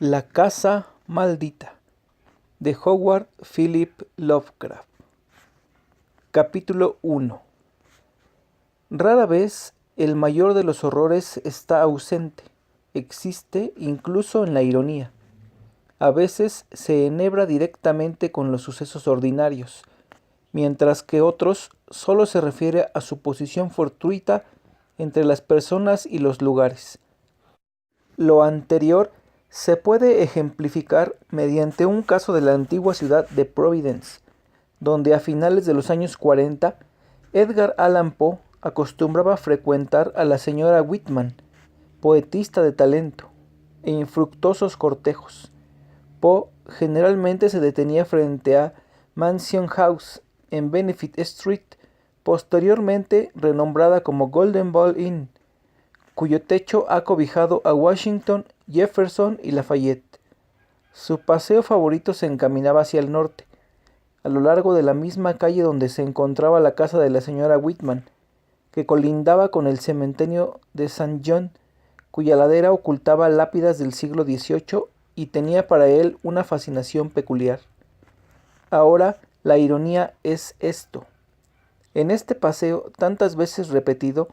La casa maldita de Howard Philip Lovecraft. Capítulo 1. Rara vez el mayor de los horrores está ausente, existe incluso en la ironía. A veces se enhebra directamente con los sucesos ordinarios, mientras que otros solo se refiere a su posición fortuita entre las personas y los lugares. Lo anterior se puede ejemplificar mediante un caso de la antigua ciudad de Providence, donde a finales de los años 40, Edgar Allan Poe acostumbraba frecuentar a la señora Whitman, poetista de talento, e infructuosos cortejos. Poe generalmente se detenía frente a Mansion House en Benefit Street, posteriormente renombrada como Golden Ball Inn, cuyo techo ha cobijado a Washington, Jefferson y Lafayette. Su paseo favorito se encaminaba hacia el norte, a lo largo de la misma calle donde se encontraba la casa de la señora Whitman, que colindaba con el cementerio de St. John, cuya ladera ocultaba lápidas del siglo XVIII y tenía para él una fascinación peculiar. Ahora la ironía es esto. En este paseo, tantas veces repetido,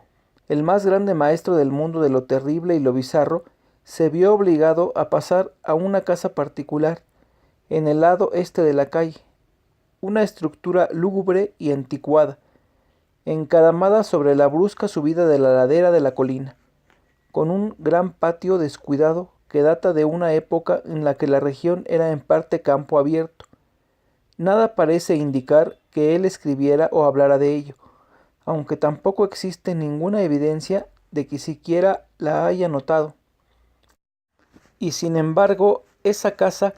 el más grande maestro del mundo de lo terrible y lo bizarro se vio obligado a pasar a una casa particular, en el lado este de la calle, una estructura lúgubre y anticuada, encaramada sobre la brusca subida de la ladera de la colina, con un gran patio descuidado que data de una época en la que la región era en parte campo abierto. Nada parece indicar que él escribiera o hablara de ello, aunque tampoco existe ninguna evidencia de que siquiera la haya notado. Y sin embargo, esa casa,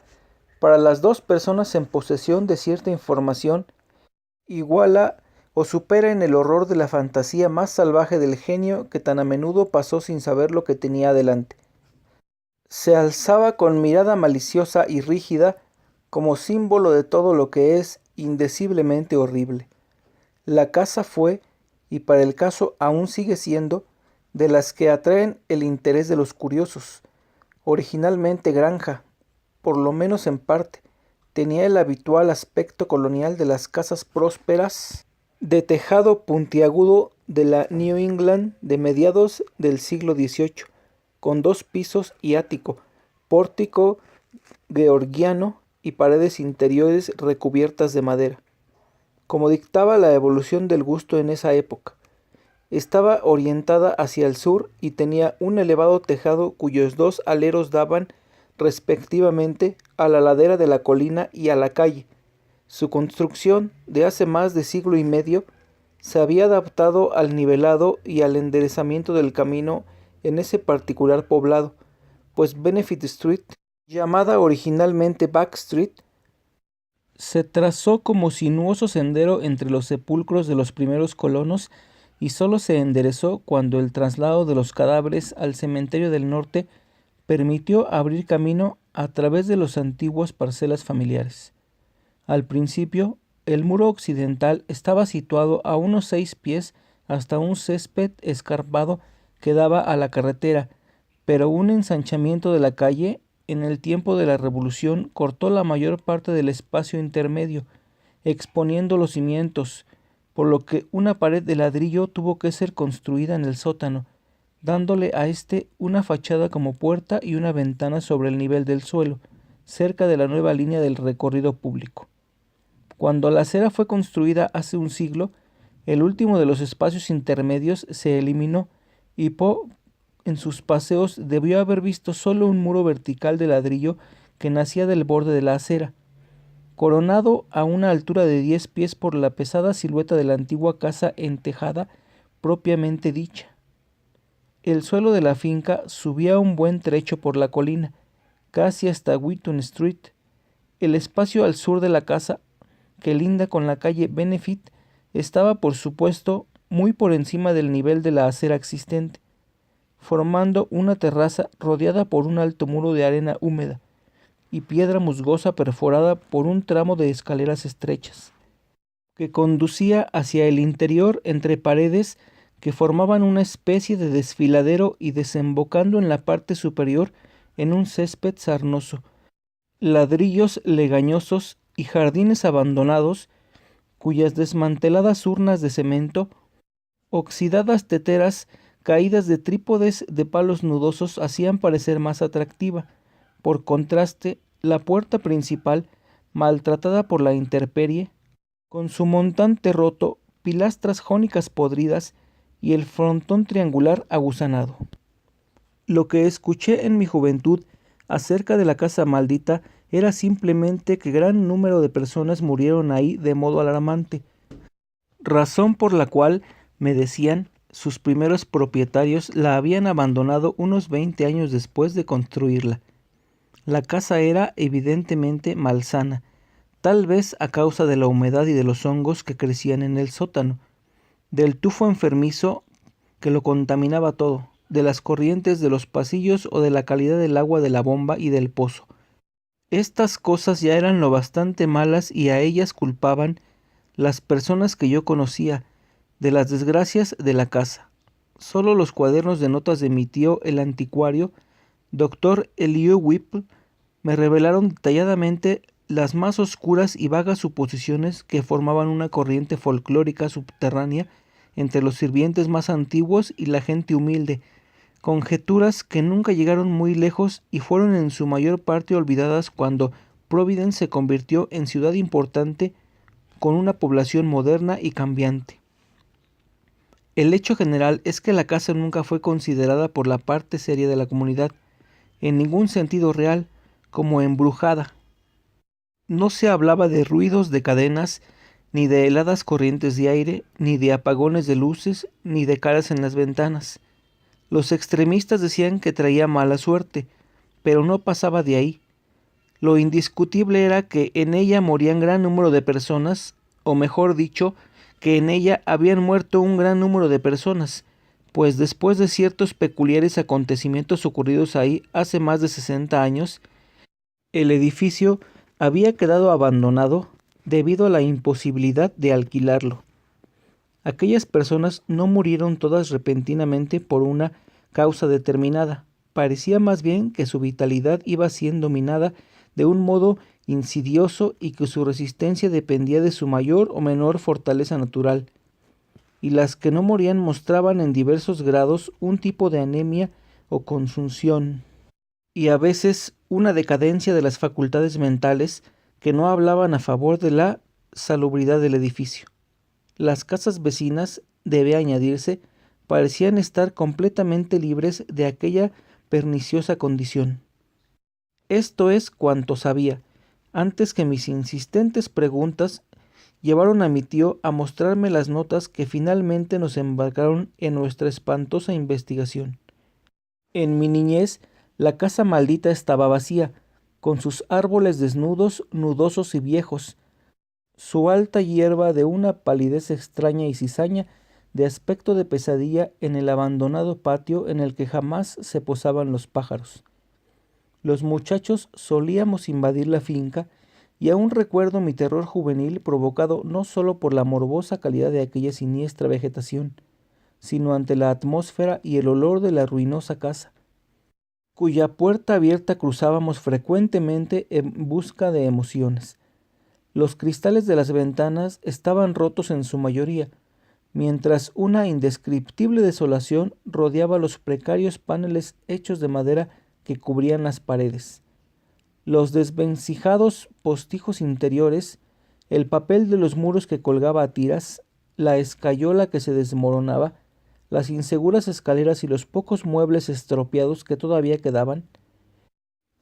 para las dos personas en posesión de cierta información, iguala o supera en el horror de la fantasía más salvaje del genio que tan a menudo pasó sin saber lo que tenía delante. Se alzaba con mirada maliciosa y rígida como símbolo de todo lo que es indeciblemente horrible. La casa fue, y para el caso aún sigue siendo, de las que atraen el interés de los curiosos. Originalmente granja, por lo menos en parte, tenía el habitual aspecto colonial de las casas prósperas de tejado puntiagudo de la New England de mediados del siglo XVIII, con 2 pisos y ático, pórtico georgiano y paredes interiores recubiertas de madera, como dictaba la evolución del gusto en esa época. Estaba orientada hacia el sur y tenía un elevado tejado cuyos 2 aleros daban, respectivamente, a la ladera de la colina y a la calle. Su construcción, de hace más de siglo y medio, se había adaptado al nivelado y al enderezamiento del camino en ese particular poblado, pues Benefit Street, llamada originalmente Back Street, se trazó como sinuoso sendero entre los sepulcros de los primeros colonos y solo se enderezó cuando el traslado de los cadáveres al cementerio del norte permitió abrir camino a través de las antiguas parcelas familiares. Al principio, el muro occidental estaba situado a unos 6 pies hasta un césped escarpado que daba a la carretera, pero un ensanchamiento de la calle en el tiempo de la Revolución cortó la mayor parte del espacio intermedio, exponiendo los cimientos, por lo que una pared de ladrillo tuvo que ser construida en el sótano, dándole a éste una fachada como puerta y una ventana sobre el nivel del suelo, cerca de la nueva línea del recorrido público. Cuando la acera fue construida hace un siglo, el último de los espacios intermedios se eliminó y Poe en sus paseos debió haber visto solo un muro vertical de ladrillo que nacía del borde de la acera, coronado a una altura de 10 pies por la pesada silueta de la antigua casa entejada propiamente dicha. El suelo de la finca subía un buen trecho por la colina, casi hasta Wheaton Street. El espacio al sur de la casa, que linda con la calle Benefit, estaba por supuesto muy por encima del nivel de la acera existente, formando una terraza rodeada por un alto muro de arena húmeda y piedra musgosa perforada por un tramo de escaleras estrechas, que conducía hacia el interior entre paredes que formaban una especie de desfiladero y desembocando en la parte superior en un césped sarnoso, ladrillos legañosos y jardines abandonados, cuyas desmanteladas urnas de cemento, oxidadas teteras caídas de trípodes de palos nudosos hacían parecer más atractiva. Por contraste, la puerta principal, maltratada por la intemperie, con su montante roto, pilastras jónicas podridas y el frontón triangular aguzanado. Lo que escuché en mi juventud acerca de la casa maldita era simplemente que gran número de personas murieron ahí de modo alarmante, razón por la cual, me decían, sus primeros propietarios la habían abandonado unos 20 años después de construirla. La casa era evidentemente malsana, tal vez a causa de la humedad y de los hongos que crecían en el sótano, del tufo enfermizo que lo contaminaba todo, de las corrientes de los pasillos o de la calidad del agua de la bomba y del pozo. Estas cosas ya eran lo bastante malas y a ellas culpaban las personas que yo conocía de las desgracias de la casa. Solo los cuadernos de notas de mi tío el anticuario, Dr. Elihu Whipple, me revelaron detalladamente las más oscuras y vagas suposiciones que formaban una corriente folclórica subterránea entre los sirvientes más antiguos y la gente humilde, conjeturas que nunca llegaron muy lejos y fueron en su mayor parte olvidadas cuando Providence se convirtió en ciudad importante con una población moderna y cambiante. El hecho general es que la casa nunca fue considerada por la parte seria de la comunidad, en ningún sentido real, como embrujada. No se hablaba de ruidos de cadenas, ni de heladas corrientes de aire, ni de apagones de luces, ni de caras en las ventanas. Los extremistas decían que traía mala suerte, pero no pasaba de ahí. Lo indiscutible era que en ella morían gran número de personas, o mejor dicho, que en ella habían muerto un gran número de personas, pues después de ciertos peculiares acontecimientos ocurridos ahí hace más de 60 años, el edificio había quedado abandonado debido a la imposibilidad de alquilarlo. Aquellas personas no murieron todas repentinamente por una causa determinada. Parecía más bien que su vitalidad iba siendo minada de un modo insidioso y que su resistencia dependía de su mayor o menor fortaleza natural. Y las que no morían mostraban en diversos grados un tipo de anemia o consunción, y a veces una decadencia de las facultades mentales que no hablaban a favor de la salubridad del edificio. Las casas vecinas, debe añadirse, parecían estar completamente libres de aquella perniciosa condición. Esto es cuanto sabía, antes que mis insistentes preguntas llevaron a mi tío a mostrarme las notas que finalmente nos embarcaron en nuestra espantosa investigación. En mi niñez, la casa maldita estaba vacía, con sus árboles desnudos, nudosos y viejos, su alta hierba de una palidez extraña y cizaña, de aspecto de pesadilla en el abandonado patio en el que jamás se posaban los pájaros. Los muchachos solíamos invadir la finca, y aún recuerdo mi terror juvenil provocado no solo por la morbosa calidad de aquella siniestra vegetación, sino ante la atmósfera y el olor de la ruinosa casa, cuya puerta abierta cruzábamos frecuentemente en busca de emociones. Los cristales de las ventanas estaban rotos en su mayoría, mientras una indescriptible desolación rodeaba los precarios paneles hechos de madera que cubrían las paredes. Los desvencijados postijos interiores, el papel de los muros que colgaba a tiras, la escayola que se desmoronaba, las inseguras escaleras y los pocos muebles estropeados que todavía quedaban,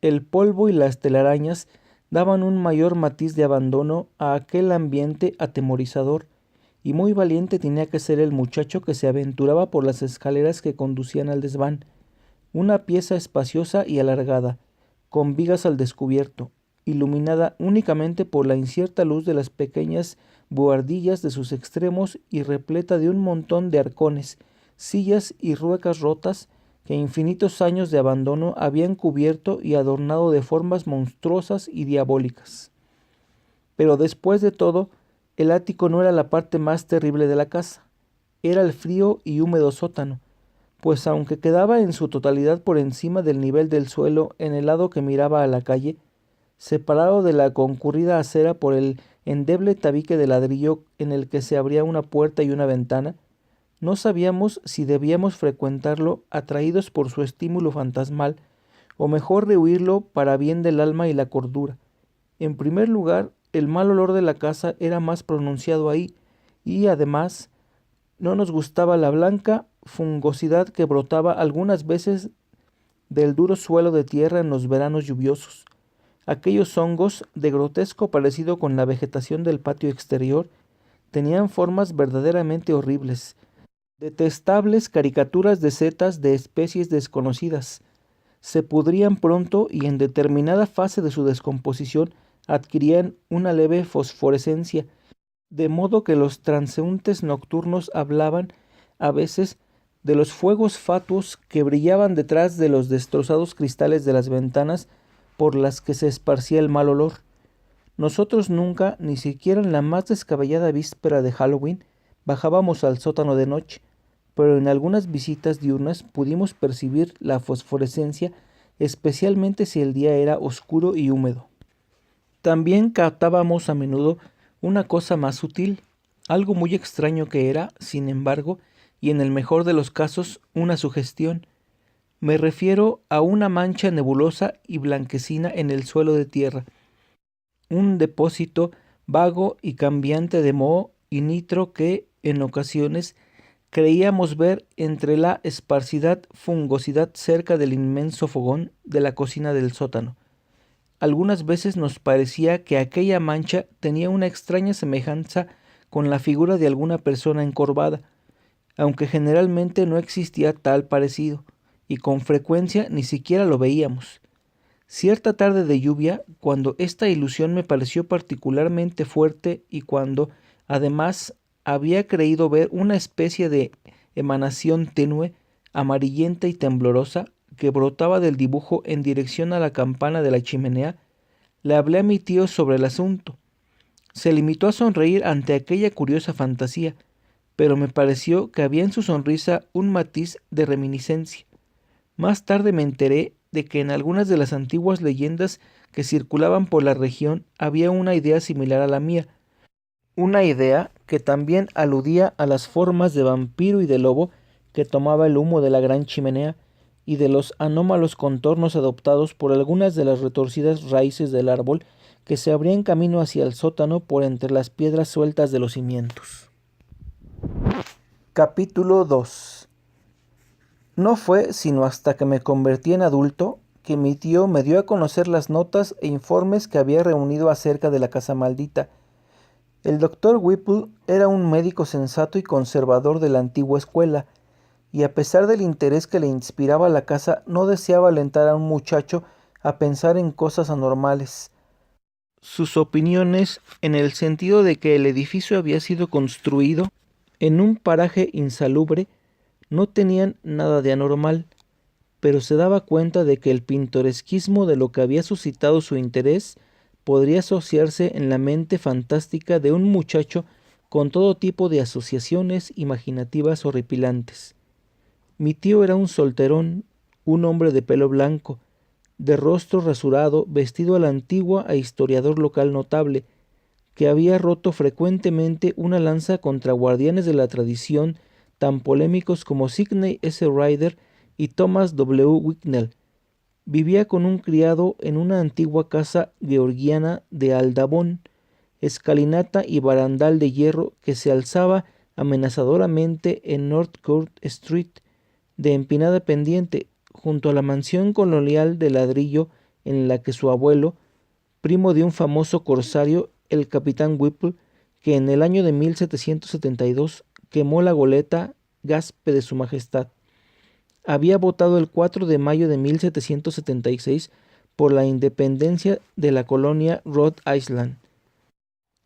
el polvo y las telarañas daban un mayor matiz de abandono a aquel ambiente atemorizador, y muy valiente tenía que ser el muchacho que se aventuraba por las escaleras que conducían al desván, una pieza espaciosa y alargada, con vigas al descubierto, iluminada únicamente por la incierta luz de las pequeñas buhardillas de sus extremos y repleta de un montón de arcones, sillas y ruecas rotas que infinitos años de abandono habían cubierto y adornado de formas monstruosas y diabólicas. Pero después de todo, el ático no era la parte más terrible de la casa, era el frío y húmedo sótano, pues aunque quedaba en su totalidad por encima del nivel del suelo en el lado que miraba a la calle, separado de la concurrida acera por el endeble tabique de ladrillo en el que se abría una puerta y una ventana, no sabíamos si debíamos frecuentarlo atraídos por su estímulo fantasmal, o mejor rehuirlo para bien del alma y la cordura. En primer lugar, el mal olor de la casa era más pronunciado ahí, y además no nos gustaba la blanca fungosidad que brotaba algunas veces del duro suelo de tierra en los veranos lluviosos. Aquellos hongos, de grotesco parecido con la vegetación del patio exterior, tenían formas verdaderamente horribles, detestables caricaturas de setas de especies desconocidas. Se pudrían pronto y en determinada fase de su descomposición adquirían una leve fosforescencia, de modo que los transeúntes nocturnos hablaban a veces de los fuegos fatuos que brillaban detrás de los destrozados cristales de las ventanas por las que se esparcía el mal olor. Nosotros nunca, ni siquiera en la más descabellada víspera de Halloween, bajábamos al sótano de noche, pero en algunas visitas diurnas pudimos percibir la fosforescencia, especialmente si el día era oscuro y húmedo. También captábamos a menudo una cosa más sutil, algo muy extraño que era, sin embargo, y en el mejor de los casos, una sugestión. Me refiero a una mancha nebulosa y blanquecina en el suelo de tierra, un depósito vago y cambiante de moho y nitro que, en ocasiones, creíamos ver entre la esparcida fungosidad cerca del inmenso fogón de la cocina del sótano. Algunas veces nos parecía que aquella mancha tenía una extraña semejanza con la figura de alguna persona encorvada, aunque generalmente no existía tal parecido, y con frecuencia ni siquiera lo veíamos. Cierta tarde de lluvia, cuando esta ilusión me pareció particularmente fuerte y cuando, además, había creído ver una especie de emanación tenue, amarillenta y temblorosa, que brotaba del dibujo en dirección a la campana de la chimenea, le hablé a mi tío sobre el asunto. Se limitó a sonreír ante aquella curiosa fantasía, pero me pareció que había en su sonrisa un matiz de reminiscencia. Más tarde me enteré de que en algunas de las antiguas leyendas que circulaban por la región había una idea similar a la mía, una idea que también aludía a las formas de vampiro y de lobo que tomaba el humo de la gran chimenea y de los anómalos contornos adoptados por algunas de las retorcidas raíces del árbol que se abrían camino hacia el sótano por entre las piedras sueltas de los cimientos. Capítulo 2. No fue sino hasta que me convertí en adulto que mi tío me dio a conocer las notas e informes que había reunido acerca de la casa maldita. El doctor Whipple era un médico sensato y conservador de la antigua escuela, y a pesar del interés que le inspiraba la casa, no deseaba alentar a un muchacho a pensar en cosas anormales. Sus opiniones, en el sentido de que el edificio había sido construido en un paraje insalubre, no tenían nada de anormal, pero se daba cuenta de que el pintoresquismo de lo que había suscitado su interés podría asociarse en la mente fantástica de un muchacho con todo tipo de asociaciones imaginativas horripilantes. Mi tío era un solterón, un hombre de pelo blanco, de rostro rasurado, vestido a la antigua e historiador local notable, que había roto frecuentemente una lanza contra guardianes de la tradición tan polémicos como Sidney S. Rider y Thomas W. Wicknell. Vivía con un criado en una antigua casa georgiana de aldabón, escalinata y barandal de hierro que se alzaba amenazadoramente en North Court Street, de empinada pendiente, junto a la mansión colonial de ladrillo en la que su abuelo, primo de un famoso corsario, el capitán Whipple, que en el año de 1772 quemó la goleta Gaspe de su Majestad, había votado el 4 de mayo de 1776 por la independencia de la colonia Rhode Island.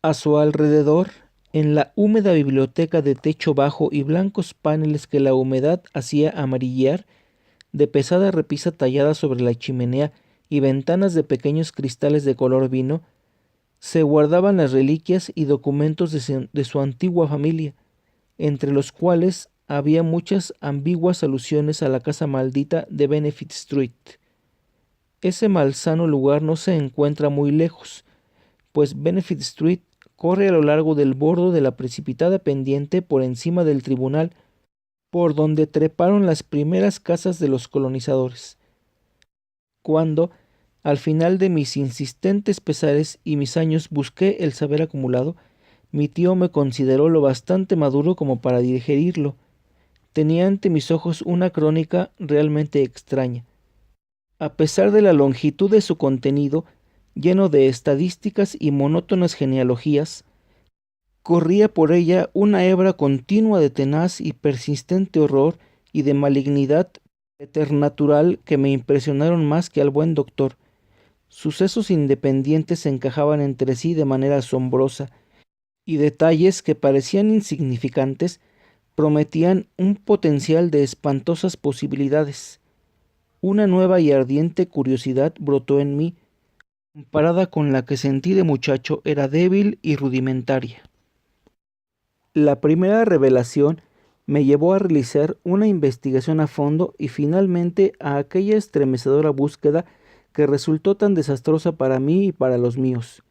A su alrededor, en la húmeda biblioteca de techo bajo y blancos paneles que la humedad hacía amarillear, de pesada repisa tallada sobre la chimenea y ventanas de pequeños cristales de color vino, se guardaban las reliquias y documentos de su antigua familia, entre los cuales había muchas ambiguas alusiones a la casa maldita de Benefit Street. Ese malsano lugar no se encuentra muy lejos, pues Benefit Street corre a lo largo del borde de la precipitada pendiente por encima del tribunal, por donde treparon las primeras casas de los colonizadores. Cuando, al final de mis insistentes pesares y mis años, busqué el saber acumulado, mi tío me consideró lo bastante maduro como para digerirlo. Tenía ante mis ojos una crónica realmente extraña. A pesar de la longitud de su contenido, lleno de estadísticas y monótonas genealogías, corría por ella una hebra continua de tenaz y persistente horror y de malignidad preternatural que me impresionaron más que al buen doctor. Sucesos independientes se encajaban entre sí de manera asombrosa, y detalles que parecían insignificantes prometían un potencial de espantosas posibilidades. Una nueva y ardiente curiosidad brotó en mí, comparada con la que sentí de muchacho era débil y rudimentaria. La primera revelación me llevó a realizar una investigación a fondo y finalmente a aquella estremecedora búsqueda que resultó tan desastrosa para mí y para los míos,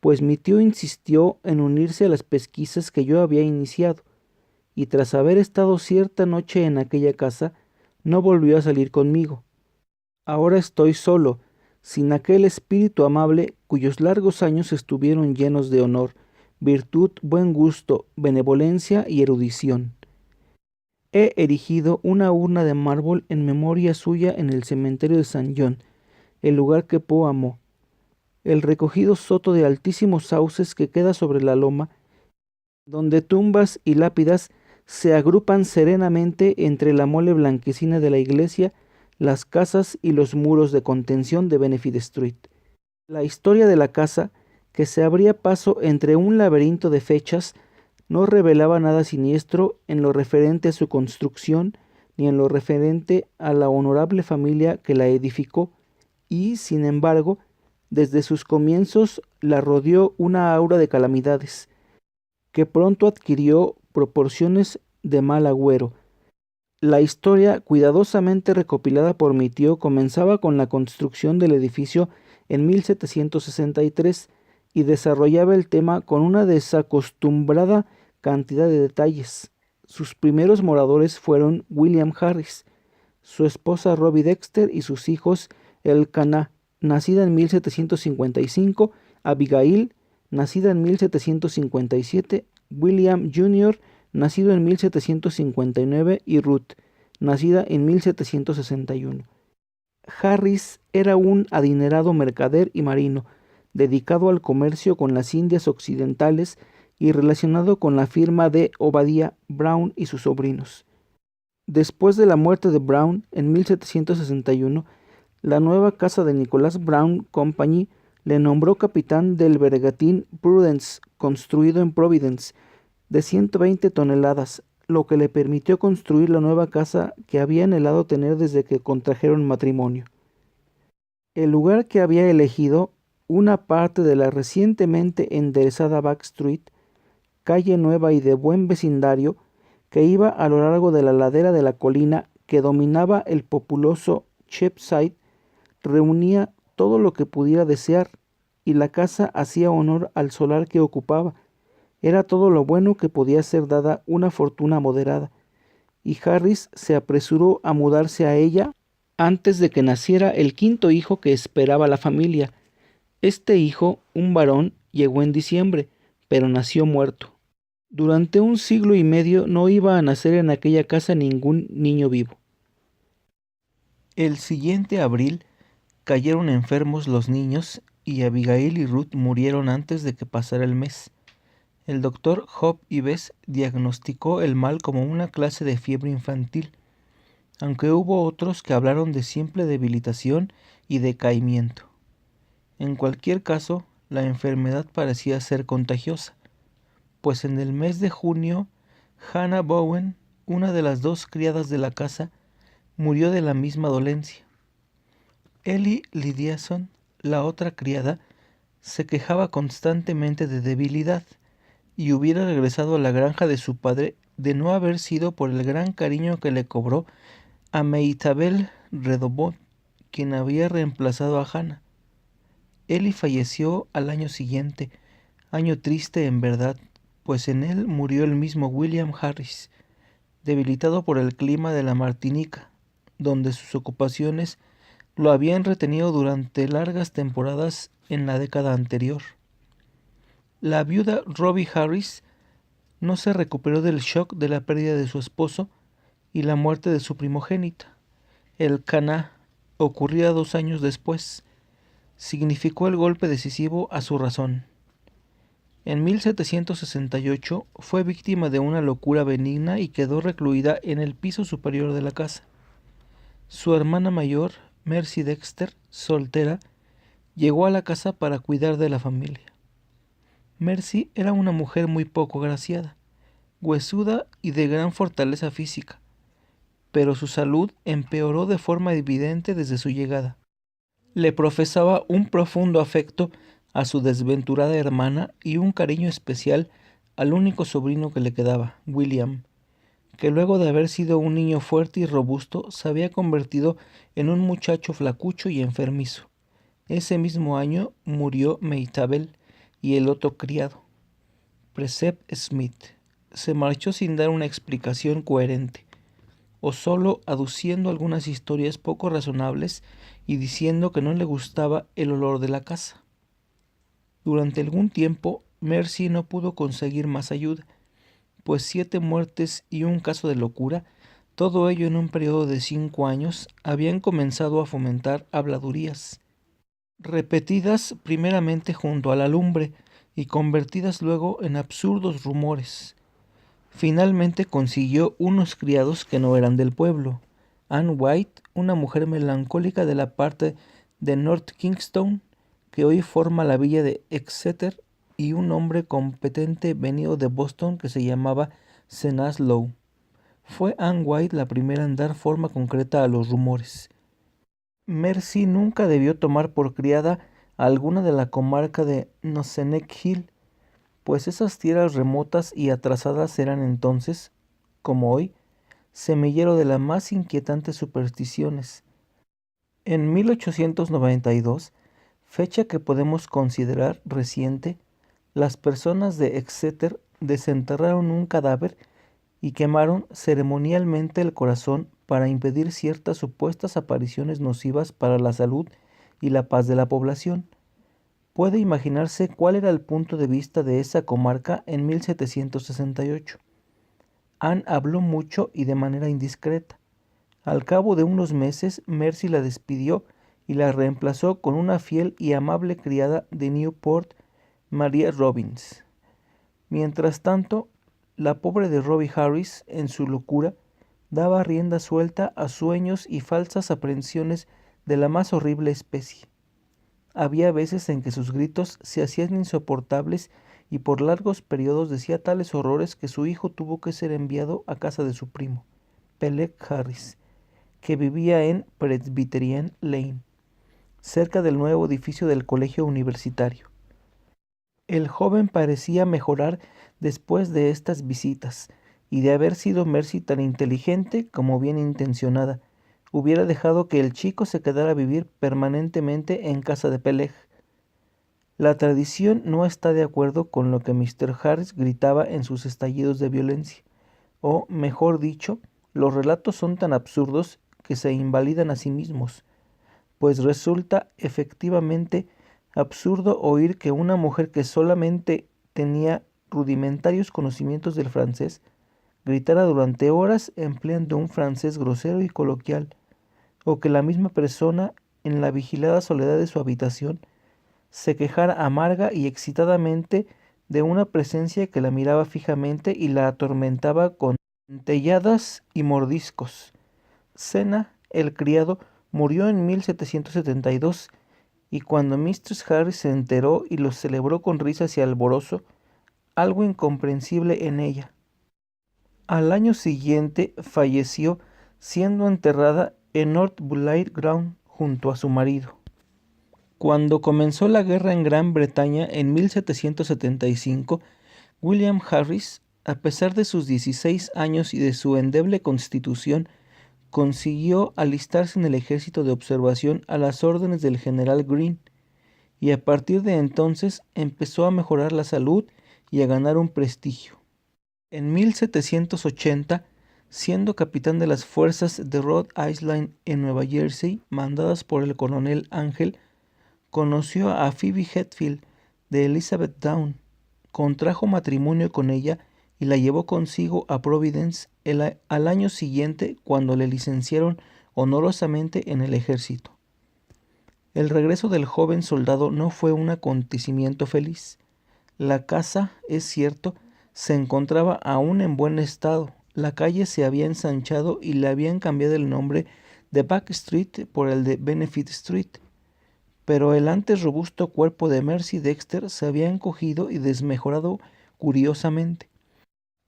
pues mi tío insistió en unirse a las pesquisas que yo había iniciado, y tras haber estado cierta noche en aquella casa, no volvió a salir conmigo. Ahora estoy solo, sin aquel espíritu amable cuyos largos años estuvieron llenos de honor, virtud, buen gusto, benevolencia y erudición. He erigido una urna de mármol en memoria suya en el cementerio de San John, el lugar que Poe amó. El recogido soto de altísimos sauces que queda sobre la loma, donde tumbas y lápidas se agrupan serenamente entre la mole blanquecina de la iglesia, las casas y los muros de contención de Benefit Street. La historia de la casa, que se abría paso entre un laberinto de fechas, no revelaba nada siniestro en lo referente a su construcción, ni en lo referente a la honorable familia que la edificó, y, sin embargo, desde sus comienzos la rodeó una aura de calamidades, que pronto adquirió proporciones de mal agüero. La historia, cuidadosamente recopilada por mi tío, comenzaba con la construcción del edificio en 1763 y desarrollaba el tema con una desacostumbrada cantidad de detalles. Sus primeros moradores fueron William Harris, su esposa Robbie Dexter y sus hijos Elkanah, nacida en 1755, Abigail, nacida en 1757, William Jr., nacido en 1759, y Ruth, nacida en 1761. Harris era un adinerado mercader y marino, dedicado al comercio con las Indias Occidentales y relacionado con la firma de Obadiah Brown y sus sobrinos. Después de la muerte de Brown en 1761, la nueva casa de Nicholas Brown Company le nombró capitán del bergantín Prudence, construido en Providence, de 120 toneladas, lo que le permitió construir la nueva casa que había anhelado tener desde que contrajeron matrimonio. El lugar que había elegido, una parte de la recientemente enderezada Back Street, calle nueva y de buen vecindario, que iba a lo largo de la ladera de la colina que dominaba el populoso Cheapside, reunía todo lo que pudiera desear, y la casa hacía honor al solar que ocupaba. Era todo lo bueno que podía ser dada una fortuna moderada, y Harris se apresuró a mudarse a ella antes de que naciera el quinto hijo que esperaba la familia. Este hijo, un varón, llegó en diciembre, pero nació muerto. Durante 1 siglo y medio no iba a nacer en aquella casa ningún niño vivo. El siguiente abril cayeron enfermos los niños y Abigail y Ruth murieron antes de que pasara el mes. El doctor Job Ives diagnosticó el mal como una clase de fiebre infantil, aunque hubo otros que hablaron de simple debilitación y decaimiento. En cualquier caso, la enfermedad parecía ser contagiosa, pues en el mes de junio, Hannah Bowen, una de las dos criadas de la casa, murió de la misma dolencia. Ellie Lydiason, la otra criada, se quejaba constantemente de debilidad y hubiera regresado a la granja de su padre de no haber sido por el gran cariño que le cobró a Meitabel Redobot, quien había reemplazado a Hannah. Ellie falleció al año siguiente, año triste en verdad, pues en él murió el mismo William Harris, debilitado por el clima de la Martinica, donde sus ocupaciones lo habían retenido durante largas temporadas en la década anterior. La viuda Robbie Harris no se recuperó del shock de la pérdida de su esposo y la muerte de su primogénita. El Cana, ocurrida 2 años después, significó el golpe decisivo a su razón. En 1768 fue víctima de una locura benigna y quedó recluida en el piso superior de la casa. Su hermana mayor, Mercy Dexter, soltera, llegó a la casa para cuidar de la familia. Mercy era una mujer muy poco agraciada, huesuda y de gran fortaleza física, pero su salud empeoró de forma evidente desde su llegada. Le profesaba un profundo afecto a su desventurada hermana y un cariño especial al único sobrino que le quedaba, William, que luego de haber sido un niño fuerte y robusto se había convertido en un muchacho flacucho y enfermizo. Ese mismo año murió Meitabel y el otro criado, Precept Smith. Se marchó sin dar una explicación coherente, o solo aduciendo algunas historias poco razonables y diciendo que no le gustaba el olor de la casa. Durante algún tiempo, Mercy no pudo conseguir más ayuda, pues 7 muertes y un caso de locura, todo ello en un periodo de 5 años, habían comenzado a fomentar habladurías, repetidas primeramente junto a la lumbre y convertidas luego en absurdos rumores. Finalmente consiguió unos criados que no eran del pueblo. Anne White, una mujer melancólica de la parte de North Kingstown, que hoy forma la villa de Exeter, y un hombre competente venido de Boston que se llamaba Zenas Lowe. Fue Anne White la primera en dar forma concreta a los rumores. Mercy nunca debió tomar por criada a alguna de la comarca de Noseneck Hill, pues esas tierras remotas y atrasadas eran entonces, como hoy, semillero de las más inquietantes supersticiones. En 1892, fecha que podemos considerar reciente, las personas de Exeter desenterraron un cadáver y quemaron ceremonialmente el corazón para impedir ciertas supuestas apariciones nocivas para la salud y la paz de la población. Puede imaginarse cuál era el punto de vista de esa comarca en 1768. Anne habló mucho y de manera indiscreta. Al cabo de unos meses, Mercy la despidió y la reemplazó con una fiel y amable criada de Newport, María Robbins. Mientras tanto, la pobre de Robbie Harris, en su locura, daba rienda suelta a sueños y falsas aprensiones de la más horrible especie. Había veces en que sus gritos se hacían insoportables y por largos periodos decía tales horrores que su hijo tuvo que ser enviado a casa de su primo, Peleg Harris, que vivía en Presbyterian Lane, cerca del nuevo edificio del colegio universitario. El joven parecía mejorar después de estas visitas, y de haber sido Mercy tan inteligente como bien intencionada, hubiera dejado que el chico se quedara a vivir permanentemente en casa de Peleg. La tradición no está de acuerdo con lo que Mr. Harris gritaba en sus estallidos de violencia, o, mejor dicho, los relatos son tan absurdos que se invalidan a sí mismos, pues resulta efectivamente absurdo oír que una mujer que solamente tenía rudimentarios conocimientos del francés gritara durante horas empleando un francés grosero y coloquial, o que la misma persona, en la vigilada soledad de su habitación, se quejara amarga y excitadamente de una presencia que la miraba fijamente y la atormentaba con dentelladas y mordiscos. Sena, el criado, murió en 1772, y cuando Mistress Harris se enteró y lo celebró con risas y alborozo, algo incomprensible en ella. Al año siguiente falleció, siendo enterrada en North Bullard Ground junto a su marido. Cuando comenzó la guerra en Gran Bretaña en 1775, William Harris, a pesar de sus 16 años y de su endeble constitución, consiguió alistarse en el ejército de observación a las órdenes del general Greene, y a partir de entonces empezó a mejorar la salud y a ganar un prestigio. En 1780, siendo capitán de las fuerzas de Rhode Island en Nueva Jersey, mandadas por el coronel Ángel, conoció a Phoebe Hetfield de Elizabethtown, contrajo matrimonio con ella y la llevó consigo a Providence al año siguiente, cuando le licenciaron honorosamente en el ejército. El regreso del joven soldado no fue un acontecimiento feliz. La casa, es cierto, se encontraba aún en buen estado. La calle se había ensanchado y le habían cambiado el nombre de Back Street por el de Benefit Street. Pero el antes robusto cuerpo de Mercy Dexter se había encogido y desmejorado curiosamente,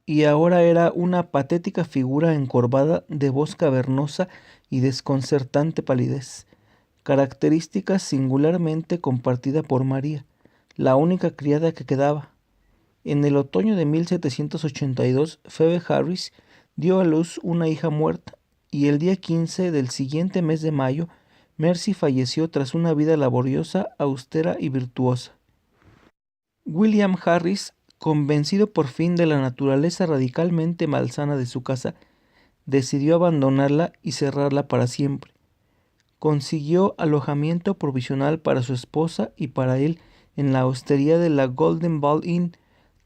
y ahora era una patética figura encorvada, de voz cavernosa y desconcertante palidez, característica singularmente compartida por María, la única criada que quedaba. En el otoño de 1782, Phoebe Harris dio a luz una hija muerta, y el día 15 del siguiente mes de mayo, Mercy falleció tras una vida laboriosa, austera y virtuosa. William Harris, convencido por fin de la naturaleza radicalmente malsana de su casa, decidió abandonarla y cerrarla para siempre. Consiguió alojamiento provisional para su esposa y para él en la hostería de la Golden Ball Inn,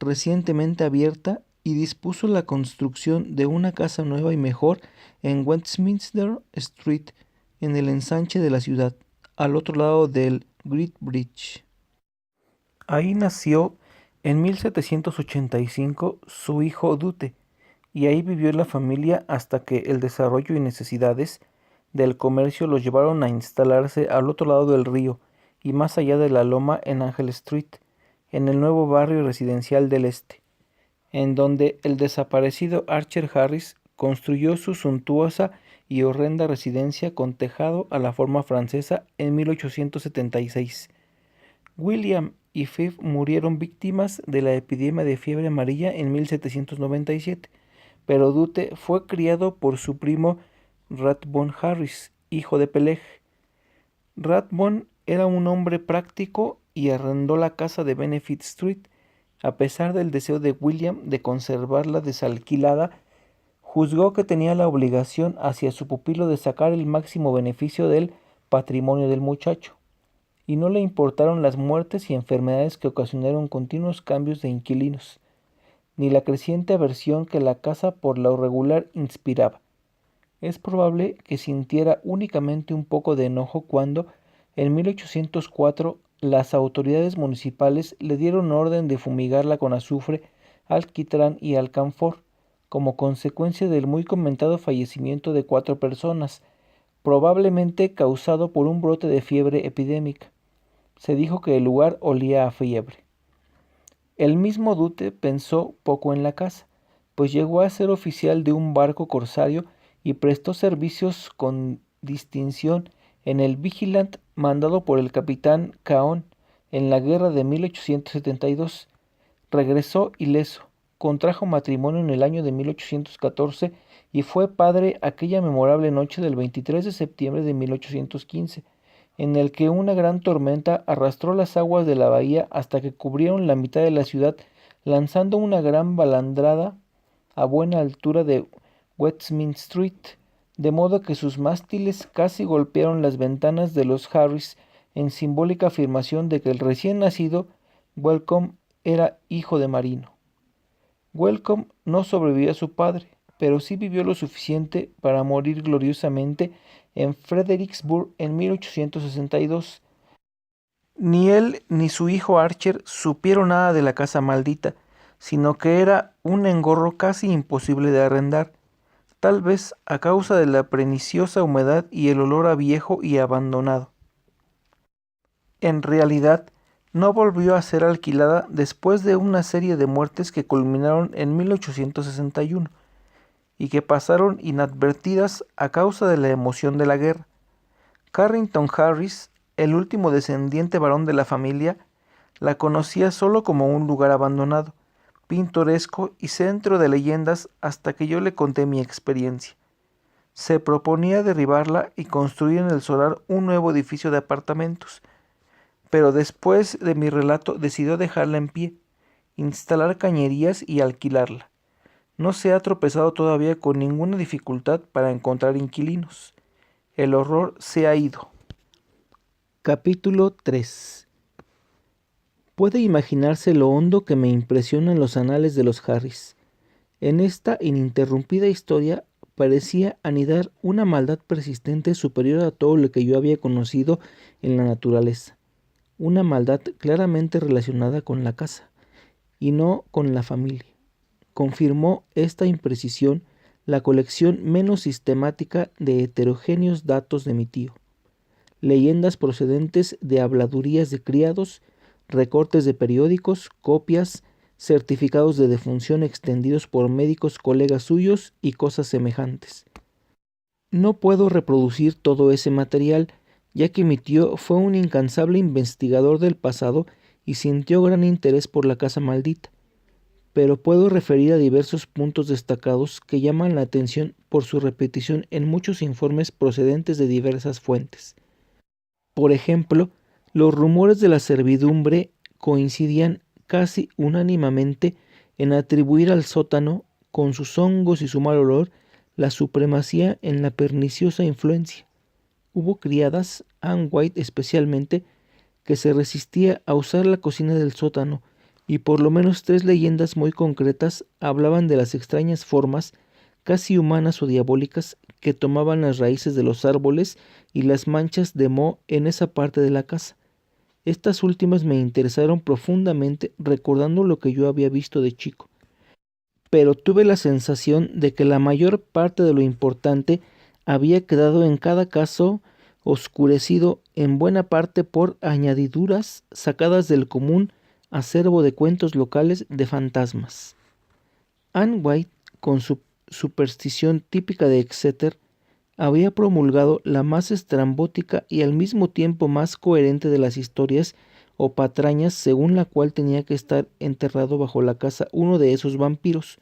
recientemente abierta, y dispuso la construcción de una casa nueva y mejor en Westminster Street, en el ensanche de la ciudad, al otro lado del Great Bridge. Ahí nació en 1785 su hijo Dute, y ahí vivió la familia hasta que el desarrollo y necesidades del comercio los llevaron a instalarse al otro lado del río y más allá de la loma, en Angel Street, en el nuevo barrio residencial del este, en donde el desaparecido Archer Harris construyó su suntuosa y horrenda residencia con tejado a la forma francesa en 1876. William y Phoebe murieron víctimas de la epidemia de fiebre amarilla en 1797, pero Dute fue criado por su primo Rathbone Harris, hijo de Peleg. Rathbone era un hombre práctico y arrendó la casa de Benefit Street, a pesar del deseo de William de conservarla desalquilada. Juzgó que tenía la obligación hacia su pupilo de sacar el máximo beneficio del patrimonio del muchacho, y no le importaron las muertes y enfermedades que ocasionaron continuos cambios de inquilinos, ni la creciente aversión que la casa por lo regular inspiraba. Es probable que sintiera únicamente un poco de enojo cuando, en 1804, las autoridades municipales le dieron orden de fumigarla con azufre, alquitrán y alcanfor, como consecuencia del muy comentado fallecimiento de 4 personas, probablemente causado por un brote de fiebre epidémica. Se dijo que el lugar olía a fiebre. El mismo Dute pensó poco en la casa, pues llegó a ser oficial de un barco corsario y prestó servicios con distinción en el Vigilant, mandado por el capitán Caón en la guerra de 1872. Regresó ileso, contrajo matrimonio en el año de 1814 y fue padre aquella memorable noche del 23 de septiembre de 1815, en el que una gran tormenta arrastró las aguas de la bahía hasta que cubrieron la mitad de la ciudad, lanzando una gran balandrada a buena altura de Westminster Street, de modo que sus mástiles casi golpearon las ventanas de los Harris, en simbólica afirmación de que el recién nacido Welcome era hijo de marino. Welcome no sobrevivió a su padre, pero sí vivió lo suficiente para morir gloriosamente en Fredericksburg en 1862. Ni él ni su hijo Archer supieron nada de la casa maldita, sino que era un engorro casi imposible de arrendar, tal vez a causa de la perniciosa humedad y el olor a viejo y abandonado. En realidad, no volvió a ser alquilada después de una serie de muertes que culminaron en 1861 y que pasaron inadvertidas a causa de la emoción de la guerra. Carrington Harris, el último descendiente varón de la familia, la conocía solo como un lugar abandonado, pintoresco y centro de leyendas hasta que yo le conté mi experiencia. Se proponía derribarla y construir en el solar un nuevo edificio de apartamentos, pero después de mi relato decidió dejarla en pie, instalar cañerías y alquilarla. No se ha tropezado todavía con ninguna dificultad para encontrar inquilinos. El horror se ha ido. Capítulo 3. Puede imaginarse lo hondo que me impresionan los anales de los Harris. En esta ininterrumpida historia parecía anidar una maldad persistente superior a todo lo que yo había conocido en la naturaleza. Una maldad claramente relacionada con la casa, y no con la familia. Confirmó esta imprecisión la colección menos sistemática de heterogéneos datos de mi tío. Leyendas procedentes de habladurías de criados, recortes de periódicos, copias, certificados de defunción extendidos por médicos colegas suyos y cosas semejantes. No puedo reproducir todo ese material, ya que mi tío fue un incansable investigador del pasado y sintió gran interés por la casa maldita, pero puedo referir a diversos puntos destacados que llaman la atención por su repetición en muchos informes procedentes de diversas fuentes. Por ejemplo, los rumores de la servidumbre coincidían casi unánimemente en atribuir al sótano, con sus hongos y su mal olor, la supremacía en la perniciosa influencia. Hubo criadas, Anne White especialmente, que se resistía a usar la cocina del sótano, y por lo menos 3 leyendas muy concretas hablaban de las extrañas formas, casi humanas o diabólicas, que tomaban las raíces de los árboles y las manchas de moho en esa parte de la casa. Estas últimas me interesaron profundamente, recordando lo que yo había visto de chico. Pero tuve la sensación de que la mayor parte de lo importante había quedado en cada caso oscurecido en buena parte por añadiduras sacadas del común acervo de cuentos locales de fantasmas. Anne White, con su superstición típica de Exeter, había promulgado la más estrambótica y al mismo tiempo más coherente de las historias o patrañas, según la cual tenía que estar enterrado bajo la casa uno de esos vampiros,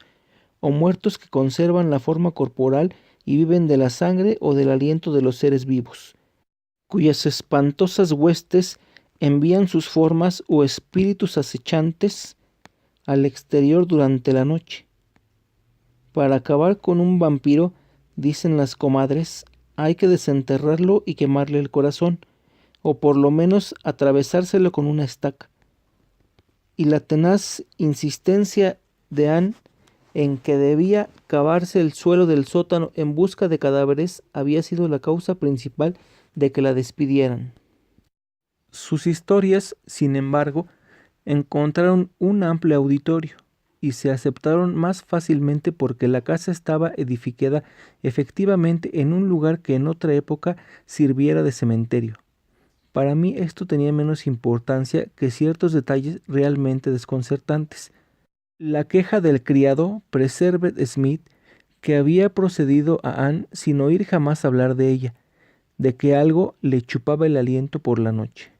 o muertos que conservan la forma corporal y viven de la sangre o del aliento de los seres vivos, cuyas espantosas huestes envían sus formas o espíritus acechantes al exterior durante la noche. Para acabar con un vampiro, dicen las comadres, hay que desenterrarlo y quemarle el corazón, o por lo menos atravesárselo con una estaca. Y la tenaz insistencia de Anne en que debía cavarse el suelo del sótano en busca de cadáveres había sido la causa principal de que la despidieran. Sus historias, sin embargo, encontraron un amplio auditorio y se aceptaron más fácilmente porque la casa estaba edificada efectivamente en un lugar que en otra época sirviera de cementerio. Para mí esto tenía menos importancia que ciertos detalles realmente desconcertantes. La queja del criado, Preserved Smith, que había procedido a Anne sin oír jamás hablar de ella, de que algo le chupaba el aliento por la noche.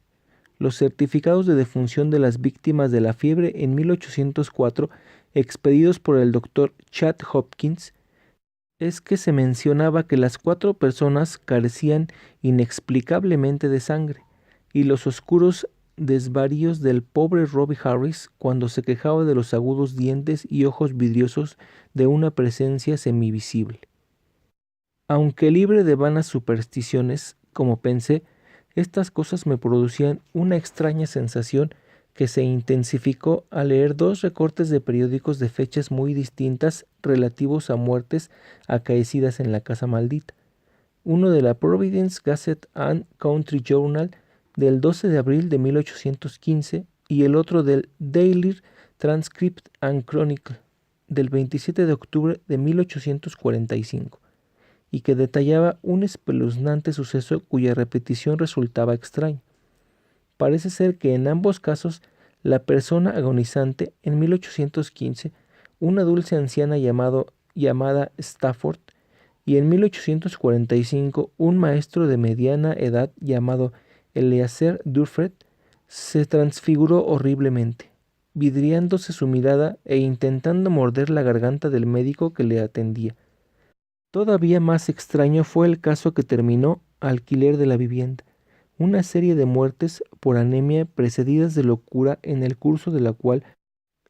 Los certificados de defunción de las víctimas de la fiebre en 1804, expedidos por el doctor Chad Hopkins, es que se mencionaba que las 4 personas carecían inexplicablemente de sangre, y los oscuros desvaríos del pobre Robbie Harris cuando se quejaba de los agudos dientes y ojos vidriosos de una presencia semivisible. Aunque libre de vanas supersticiones, como pensé, estas cosas me producían una extraña sensación que se intensificó al leer 2 recortes de periódicos de fechas muy distintas relativos a muertes acaecidas en la casa maldita. Uno de la Providence Gazette and Country Journal del 12 de abril de 1815 y el otro del Daily Transcript and Chronicle del 27 de octubre de 1845. Y que detallaba un espeluznante suceso cuya repetición resultaba extraña. Parece ser que en ambos casos la persona agonizante en 1815, una dulce anciana llamada Stafford, y en 1845 un maestro de mediana edad llamado Eleazer Durfret, se transfiguró horriblemente. vidriándose su mirada e intentando morder la garganta del médico que le atendía. Todavía más extraño fue el caso que terminó alquiler de la vivienda, una serie de muertes por anemia precedidas de locura en el curso de la cual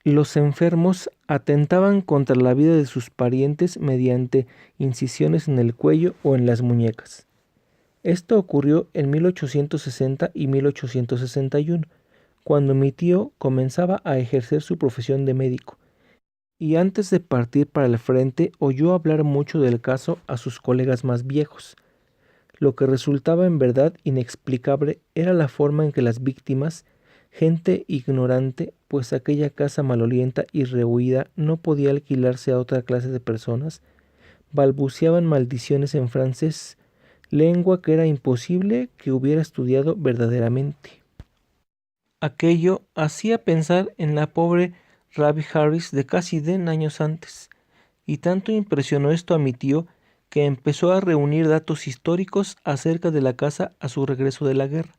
los enfermos atentaban contra la vida de sus parientes mediante incisiones en el cuello o en las muñecas. Esto ocurrió en 1860 y 1861, cuando mi tío comenzaba a ejercer su profesión de médico, y antes de partir para el frente oyó hablar mucho del caso a sus colegas más viejos. Lo que resultaba en verdad inexplicable era la forma en que las víctimas, gente ignorante, pues aquella casa malolienta y rehuida no podía alquilarse a otra clase de personas, balbuceaban maldiciones en francés, lengua que era imposible que hubiera estudiado verdaderamente. Aquello hacía pensar en la pobre Rabbie Harris de casi 10 años antes, y tanto impresionó esto a mi tío que empezó a reunir datos históricos acerca de la casa a su regreso de la guerra.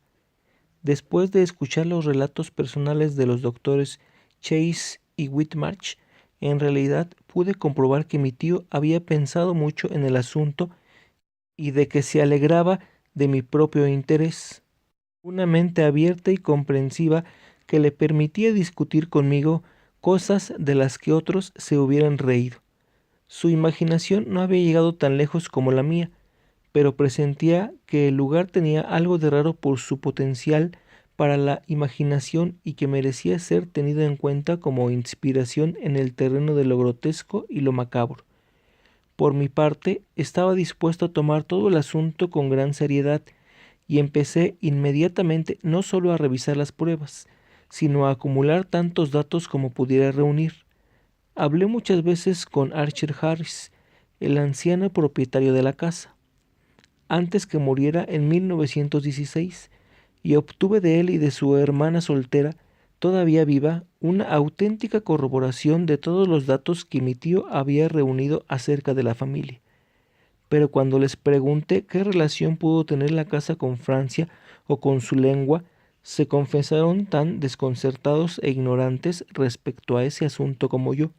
Después de escuchar los relatos personales de los doctores Chase y Whitmarsh, en realidad pude comprobar que mi tío había pensado mucho en el asunto y de que se alegraba de mi propio interés. Una mente abierta y comprensiva que le permitía discutir conmigo cosas de las que otros se hubieran reído. Su imaginación no había llegado tan lejos como la mía, pero presentía que el lugar tenía algo de raro por su potencial para la imaginación y que merecía ser tenido en cuenta como inspiración en el terreno de lo grotesco y lo macabro. Por mi parte, estaba dispuesto a tomar todo el asunto con gran seriedad y empecé inmediatamente no solo a revisar las pruebas, sino a acumular tantos datos como pudiera reunir. Hablé muchas veces con Archer Harris, el anciano propietario de la casa, antes que muriera en 1916, y obtuve de él y de su hermana soltera, todavía viva, una auténtica corroboración de todos los datos que mi tío había reunido acerca de la familia. Pero cuando les pregunté qué relación pudo tener la casa con Francia o con su lengua, se confesaron tan desconcertados e ignorantes respecto a ese asunto como yo.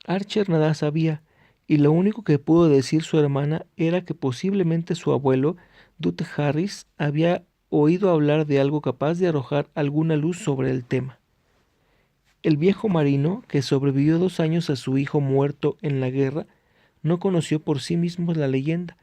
Archer nada sabía, y lo único que pudo decir su hermana era que posiblemente su abuelo, Dut Harris, había oído hablar de algo capaz de arrojar alguna luz sobre el tema. El viejo marino, que sobrevivió 2 años a su hijo muerto en la guerra, no conoció por sí mismo la leyenda,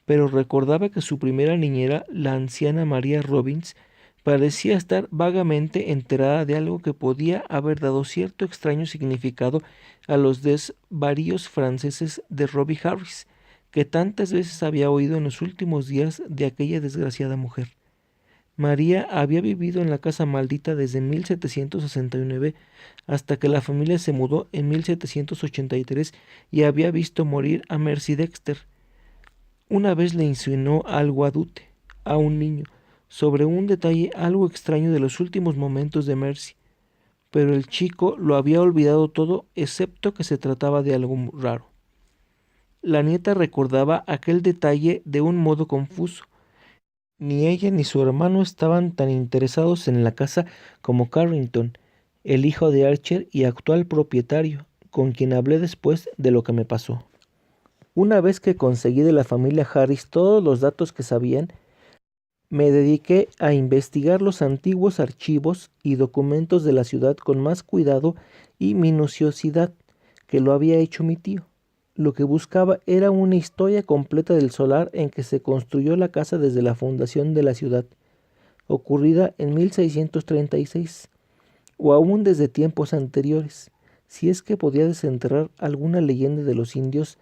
pero recordaba que su primera niñera, la anciana María Robbins, parecía estar vagamente enterada de algo que podía haber dado cierto extraño significado a los desvaríos franceses de Robbie Harris, que tantas veces había oído en los últimos días de aquella desgraciada mujer. María había vivido en la casa maldita desde 1769 hasta que la familia se mudó en 1783 y había visto morir a Mercy Dexter. Una vez le insinuó algo a Dute, a un niño, sobre un detalle algo extraño de los últimos momentos de Mercy, pero el chico lo había olvidado todo excepto que se trataba de algo raro. La nieta recordaba aquel detalle de un modo confuso. Ni ella ni su hermano estaban tan interesados en la casa como Carrington, el hijo de Archer y actual propietario, con quien hablé después de lo que me pasó. Una vez que conseguí de la familia Harris todos los datos que sabían, me dediqué a investigar los antiguos archivos y documentos de la ciudad con más cuidado y minuciosidad que lo había hecho mi tío. Lo que buscaba era una historia completa del solar en que se construyó la casa desde la fundación de la ciudad, ocurrida en 1636, o aún desde tiempos anteriores, si es que podía desenterrar alguna leyenda de los indios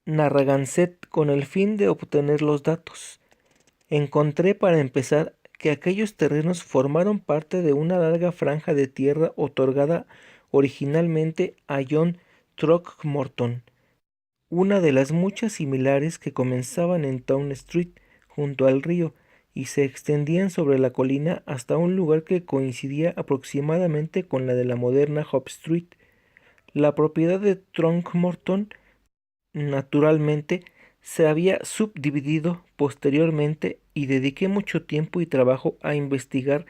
Narragansett con el fin de obtener los datos. Encontré para empezar que aquellos terrenos formaron parte de una larga franja de tierra otorgada originalmente a John Throckmorton, una de las muchas similares que comenzaban en Town Street, junto al río, y se extendían sobre la colina hasta un lugar que coincidía aproximadamente con la de la moderna Hop Street. La propiedad de Throckmorton, naturalmente, se había subdividido posteriormente y dediqué mucho tiempo y trabajo a investigar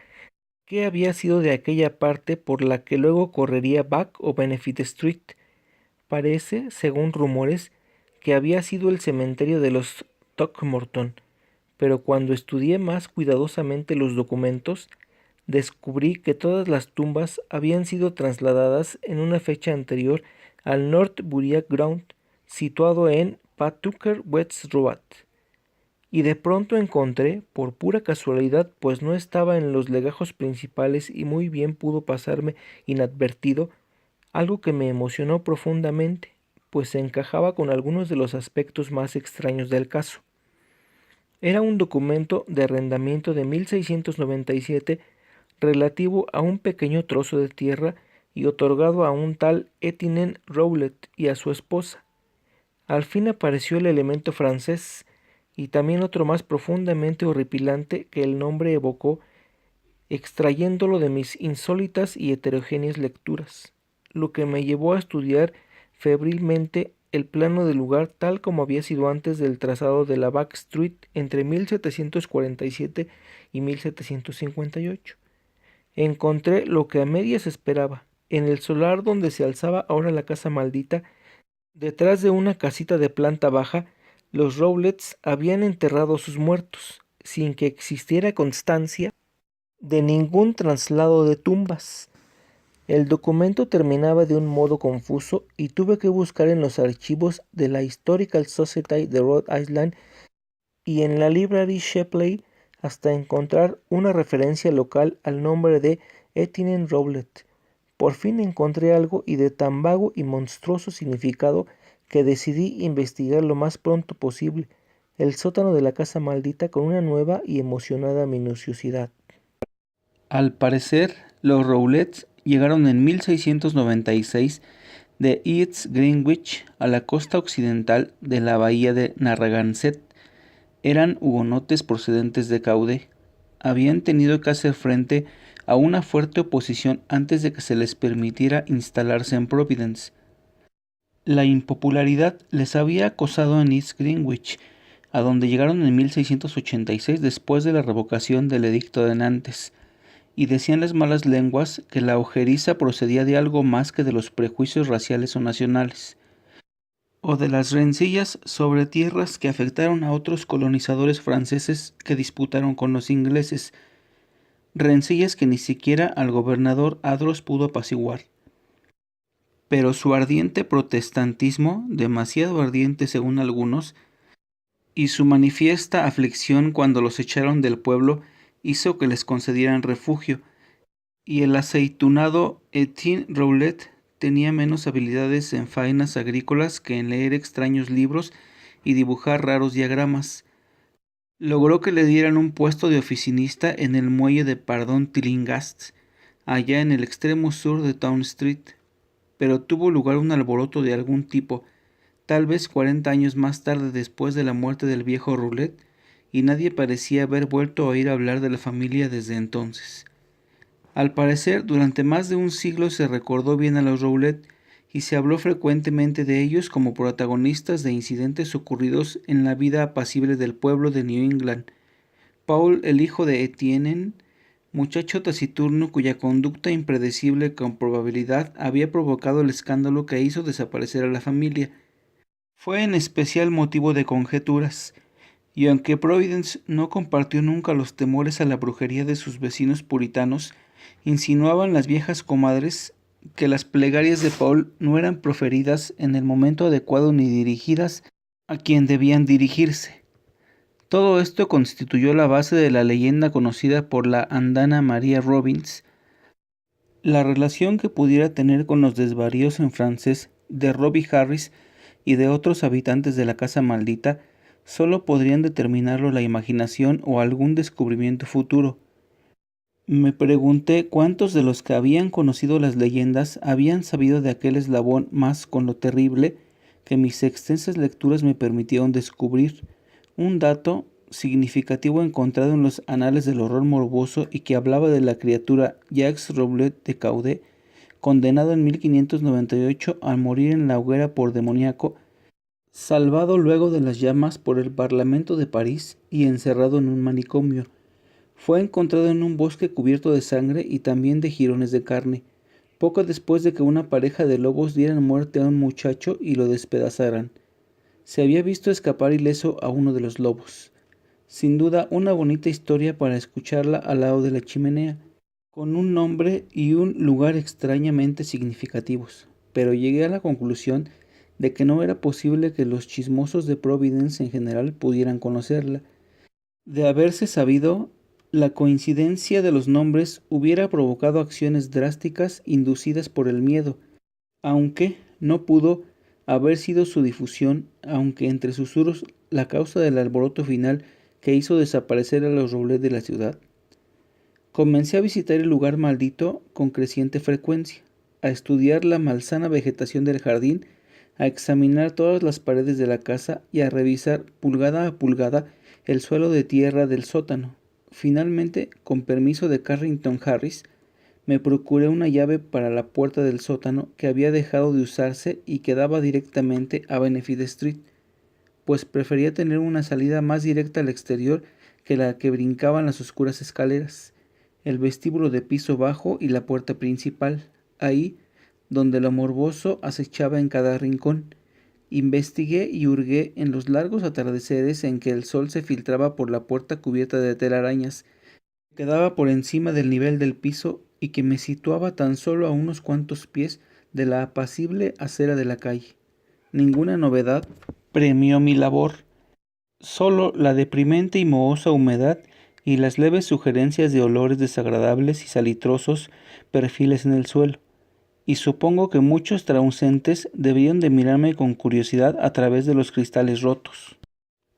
¿Qué había sido de aquella parte por la que luego correría Back o Benefit Street? Parece, según rumores, que había sido el cementerio de los Throckmorton, pero cuando estudié más cuidadosamente los documentos, descubrí que todas las tumbas habían sido trasladadas en una fecha anterior al North Burial Ground, situado en Pawtucket West Road. Y de pronto encontré, por pura casualidad, pues no estaba en los legajos principales y muy bien pudo pasarme inadvertido, algo que me emocionó profundamente, pues se encajaba con algunos de los aspectos más extraños del caso. Era un documento de arrendamiento de 1697 relativo a un pequeño trozo de tierra y otorgado a un tal Etienne Rowlett y a su esposa. Al fin apareció el elemento francés y también otro más profundamente horripilante que el nombre evocó, extrayéndolo de mis insólitas y heterogéneas lecturas, lo que me llevó a estudiar febrilmente el plano del lugar tal como había sido antes del trazado de la Back Street entre 1747 y 1758. Encontré lo que a medias esperaba, en el solar donde se alzaba ahora la casa maldita. Detrás de una casita de planta baja, los Rowletts habían enterrado a sus muertos, sin que existiera constancia de ningún traslado de tumbas. El documento terminaba de un modo confuso y tuve que buscar en los archivos de la Historical Society de Rhode Island y en la Library Shepley hasta encontrar una referencia local al nombre de Etienne Rowlett. Por fin encontré algo y de tan vago y monstruoso significado que decidí investigar lo más pronto posible el sótano de la casa maldita con una nueva y emocionada minuciosidad. Al parecer, los Rowletts llegaron en 1696 de East Greenwich a la costa occidental de la bahía de Narragansett. Eran hugonotes procedentes de Caude. Habían tenido que hacer frente a una fuerte oposición antes de que se les permitiera instalarse en Providence. La impopularidad les había acosado en East Greenwich, a donde llegaron en 1686 después de la revocación del Edicto de Nantes, y decían las malas lenguas que la ojeriza procedía de algo más que de los prejuicios raciales o nacionales, o de las rencillas sobre tierras que afectaron a otros colonizadores franceses que disputaron con los ingleses, rencillas que ni siquiera al gobernador Adros pudo apaciguar. Pero su ardiente protestantismo, demasiado ardiente según algunos, y su manifiesta aflicción cuando los echaron del pueblo hizo que les concedieran refugio, y el aceitunado Etienne Rowlett tenía menos habilidades en faenas agrícolas que en leer extraños libros y dibujar raros diagramas. Logró que le dieran un puesto de oficinista en el muelle de Pardon Tillinghast, allá en el extremo sur de Town Street, pero tuvo lugar un alboroto de algún tipo, tal vez 40 años más tarde después de la muerte del viejo Rowlett, y nadie parecía haber vuelto a oír hablar de la familia desde entonces. Al parecer, durante más de un siglo se recordó bien a los Rowlett y se habló frecuentemente de ellos como protagonistas de incidentes ocurridos en la vida apacible del pueblo de New England. Paul, el hijo de Etienne, muchacho taciturno cuya conducta impredecible con probabilidad había provocado el escándalo que hizo desaparecer a la familia, fue en especial motivo de conjeturas, y aunque Providence no compartió nunca los temores a la brujería de sus vecinos puritanos, insinuaban las viejas comadres que las plegarias de Paul no eran proferidas en el momento adecuado ni dirigidas a quien debían dirigirse. Todo esto constituyó la base de la leyenda conocida por la andana María Robbins. La relación que pudiera tener con los desvaríos en francés de Robbie Harris y de otros habitantes de la casa maldita solo podrían determinarlo la imaginación o algún descubrimiento futuro. Me pregunté cuántos de los que habían conocido las leyendas habían sabido de aquel eslabón más con lo terrible que mis extensas lecturas me permitieron descubrir, un dato significativo encontrado en los anales del horror morboso y que hablaba de la criatura Jacques Rowlett de Caude, condenado en 1598 a morir en la hoguera por demoníaco, salvado luego de las llamas por el Parlamento de París y encerrado en un manicomio. Fue encontrado en un bosque cubierto de sangre y también de jirones de carne, poco después de que una pareja de lobos dieran muerte a un muchacho y lo despedazaran. Se había visto escapar ileso a uno de los lobos. Sin duda, una bonita historia para escucharla al lado de la chimenea, con un nombre y un lugar extrañamente significativos, pero llegué a la conclusión de que no era posible que los chismosos de Providence en general pudieran conocerla. De haberse sabido, la coincidencia de los nombres hubiera provocado acciones drásticas inducidas por el miedo, aunque no pudo haber sido su difusión, aunque entre susurros la causa del alboroto final que hizo desaparecer a los Robles de la ciudad. Comencé a visitar el lugar maldito con creciente frecuencia, a estudiar la malsana vegetación del jardín, a examinar todas las paredes de la casa y a revisar pulgada a pulgada el suelo de tierra del sótano. Finalmente, con permiso de Carrington Harris, me procuré una llave para la puerta del sótano que había dejado de usarse y que daba directamente a Benefit Street, pues prefería tener una salida más directa al exterior que la que brincaban las oscuras escaleras, el vestíbulo de piso bajo y la puerta principal, ahí donde lo morboso acechaba en cada rincón. Investigué y hurgué en los largos atardeceres en que el sol se filtraba por la puerta cubierta de telarañas, que quedaba por encima del nivel del piso y que me situaba tan solo a unos cuantos pies de la apacible acera de la calle. Ninguna novedad premió mi labor, solo la deprimente y mohosa humedad y las leves sugerencias de olores desagradables y salitrosos perfiles en el suelo, y supongo que muchos transeúntes debían de mirarme con curiosidad a través de los cristales rotos.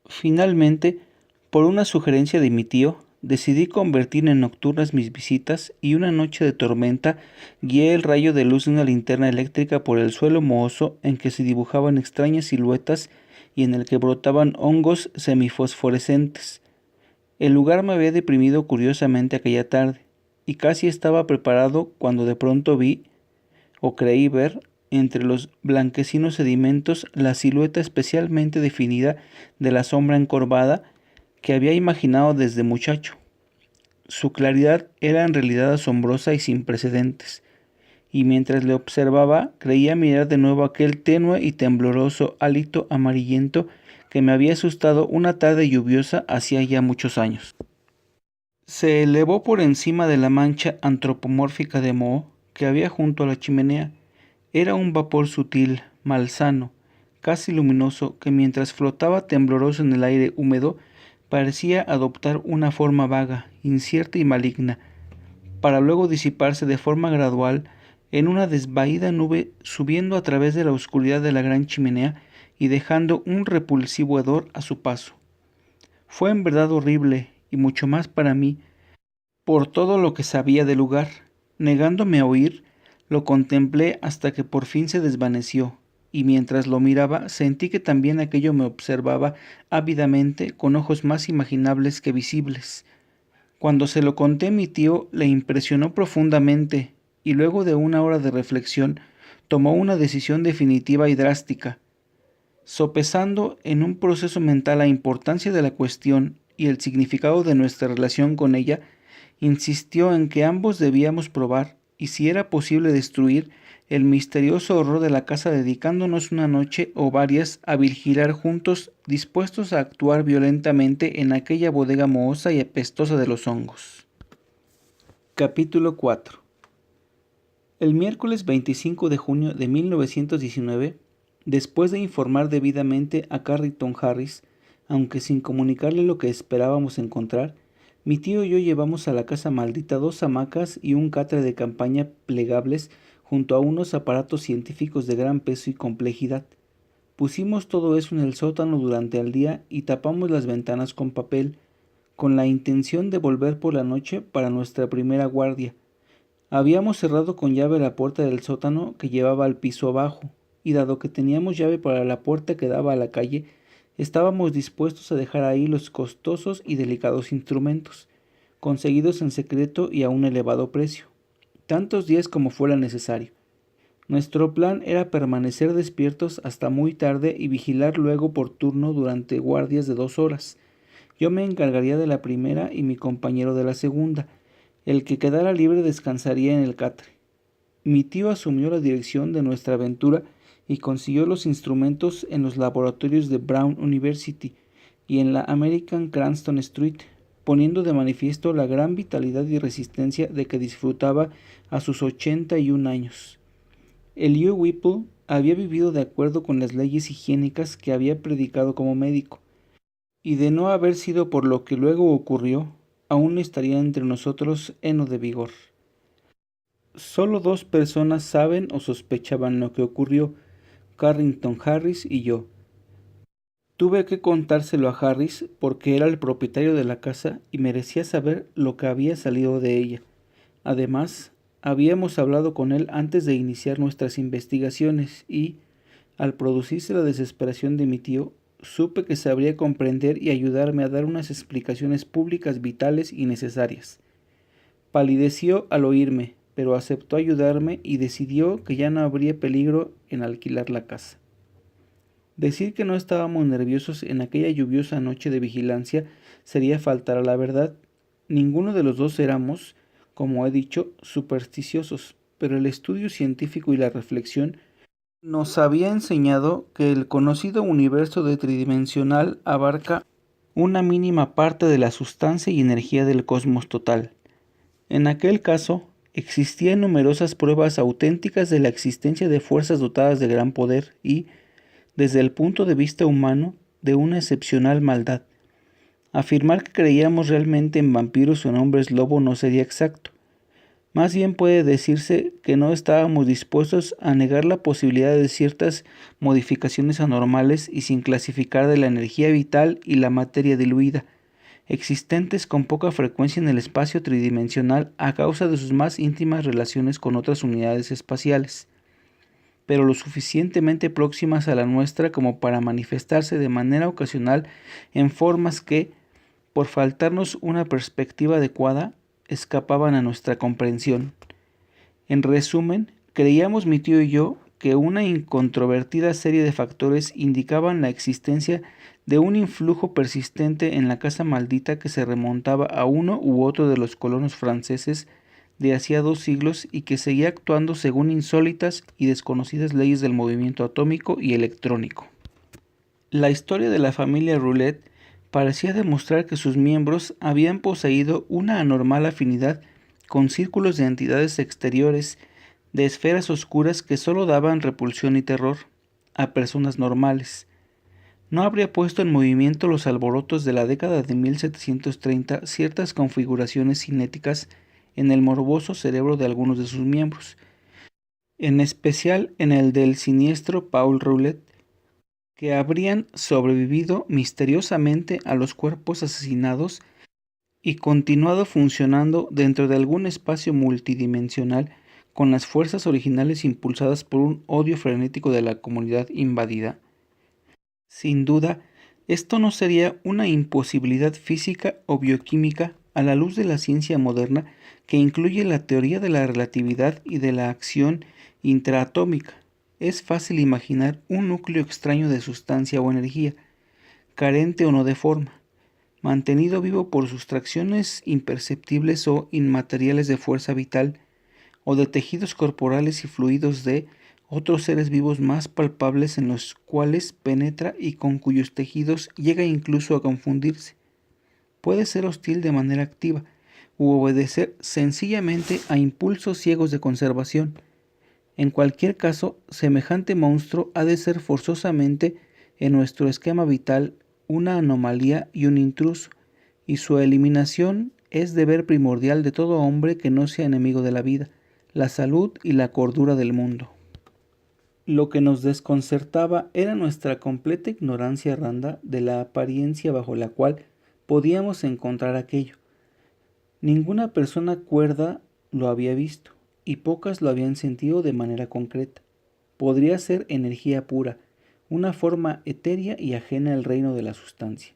Finalmente, por una sugerencia de mi tío, decidí convertir en nocturnas mis visitas y una noche de tormenta guié el rayo de luz de una linterna eléctrica por el suelo mohoso en que se dibujaban extrañas siluetas y en el que brotaban hongos semifosforescentes. El lugar me había deprimido curiosamente aquella tarde, y casi estaba preparado cuando de pronto vi, o creí ver, entre los blanquecinos sedimentos la silueta especialmente definida de la sombra encorvada que había imaginado desde muchacho. Su claridad era en realidad asombrosa y sin precedentes, y mientras le observaba creía mirar de nuevo aquel tenue y tembloroso hálito amarillento que me había asustado una tarde lluviosa hacía ya muchos años. Se elevó por encima de la mancha antropomórfica de moho que había junto a la chimenea. Era un vapor sutil, malsano, casi luminoso, que mientras flotaba tembloroso en el aire húmedo, parecía adoptar una forma vaga, incierta y maligna, para luego disiparse de forma gradual en una desvaída nube subiendo a través de la oscuridad de la gran chimenea y dejando un repulsivo hedor a su paso. Fue en verdad horrible, y mucho más para mí, por todo lo que sabía del lugar. Negándome a oír, lo contemplé hasta que por fin se desvaneció, y mientras lo miraba sentí que también aquello me observaba ávidamente con ojos más imaginables que visibles. Cuando se lo conté a mi tío le impresionó profundamente, y luego de una hora de reflexión tomó una decisión definitiva y drástica. Sopesando en un proceso mental la importancia de la cuestión y el significado de nuestra relación con ella, insistió en que ambos debíamos probar, y si era posible destruir, el misterioso horror de la casa dedicándonos una noche o varias a vigilar juntos, dispuestos a actuar violentamente en aquella bodega mohosa y apestosa de los hongos. Capítulo 4. El miércoles 25 de junio de 1919, después de informar debidamente a Carrington Harris, aunque sin comunicarle lo que esperábamos encontrar, mi tío y yo llevamos a la casa maldita 2 hamacas y un catre de campaña plegables junto a unos aparatos científicos de gran peso y complejidad. Pusimos todo eso en el sótano durante el día y tapamos las ventanas con papel, con la intención de volver por la noche para nuestra primera guardia. Habíamos cerrado con llave la puerta del sótano que llevaba al piso abajo, y dado que teníamos llave para la puerta que daba a la calle, estábamos dispuestos a dejar ahí los costosos y delicados instrumentos, conseguidos en secreto y a un elevado precio, tantos días como fuera necesario. Nuestro plan era permanecer despiertos hasta muy tarde y vigilar luego por turno durante guardias de 2 horas, Yo me encargaría de la primera y mi compañero de la segunda. El que quedara libre descansaría en el catre. Mi tío asumió la dirección de nuestra aventura y consiguió los instrumentos en los laboratorios de Brown University y en la American Cranston Street, poniendo de manifiesto la gran vitalidad y resistencia de que disfrutaba a sus 81 años. Elihu Whipple había vivido de acuerdo con las leyes higiénicas que había predicado como médico, y de no haber sido por lo que luego ocurrió, aún estaría entre nosotros heno de vigor. Solo 2 personas saben o sospechaban lo que ocurrió, Carrington Harris y yo. Tuve que contárselo a Harris porque era el propietario de la casa y merecía saber lo que había salido de ella. Además, habíamos hablado con él antes de iniciar nuestras investigaciones y, al producirse la desesperación de mi tío, supe que sabría comprender y ayudarme a dar unas explicaciones públicas vitales y necesarias. Palideció al oírme, pero aceptó ayudarme y decidió que ya no habría peligro en alquilar la casa. Decir que no estábamos nerviosos en aquella lluviosa noche de vigilancia sería faltar a la verdad. Ninguno de los dos éramos, como he dicho, supersticiosos, pero el estudio científico y la reflexión nos había enseñado que el conocido universo tridimensional abarca una mínima parte de la sustancia y energía del cosmos total. En aquel caso, existían numerosas pruebas auténticas de la existencia de fuerzas dotadas de gran poder y, desde el punto de vista humano, de una excepcional maldad. Afirmar que creíamos realmente en vampiros o en hombres lobo no sería exacto. Más bien puede decirse que no estábamos dispuestos a negar la posibilidad de ciertas modificaciones anormales y sin clasificar de la energía vital y la materia diluida, existentes con poca frecuencia en el espacio tridimensional a causa de sus más íntimas relaciones con otras unidades espaciales, pero lo suficientemente próximas a la nuestra como para manifestarse de manera ocasional en formas que, por faltarnos una perspectiva adecuada, escapaban a nuestra comprensión. En resumen, creíamos mi tío y yo que una incontrovertida serie de factores indicaban la existencia de un influjo persistente en la casa maldita que se remontaba a uno u otro de los colonos franceses de hacía 2 siglos y que seguía actuando según insólitas y desconocidas leyes del movimiento atómico y electrónico. La historia de la familia Roulet parecía demostrar que sus miembros habían poseído una anormal afinidad con círculos de entidades exteriores, de esferas oscuras que solo daban repulsión y terror a personas normales. ¿No habría puesto en movimiento los alborotos de la década de 1730 ciertas configuraciones cinéticas en el morboso cerebro de algunos de sus miembros, en especial en el del siniestro Paul Roulet, que habrían sobrevivido misteriosamente a los cuerpos asesinados y continuado funcionando dentro de algún espacio multidimensional con las fuerzas originales impulsadas por un odio frenético de la comunidad invadida? Sin duda, esto no sería una imposibilidad física o bioquímica a la luz de la ciencia moderna que incluye la teoría de la relatividad y de la acción intraatómica. Es fácil imaginar un núcleo extraño de sustancia o energía, carente o no de forma, mantenido vivo por sustracciones imperceptibles o inmateriales de fuerza vital, o de tejidos corporales y fluidos de otros seres vivos más palpables en los cuales penetra y con cuyos tejidos llega incluso a confundirse. Puede ser hostil de manera activa u obedecer sencillamente a impulsos ciegos de conservación. En cualquier caso, semejante monstruo ha de ser forzosamente en nuestro esquema vital una anomalía y un intruso, y su eliminación es deber primordial de todo hombre que no sea enemigo de la vida, la salud y la cordura del mundo. Lo que nos desconcertaba era nuestra completa ignorancia randa de la apariencia bajo la cual podíamos encontrar aquello. Ninguna persona cuerda lo había visto, y pocas lo habían sentido de manera concreta. Podría ser energía pura, una forma etérea y ajena al reino de la sustancia.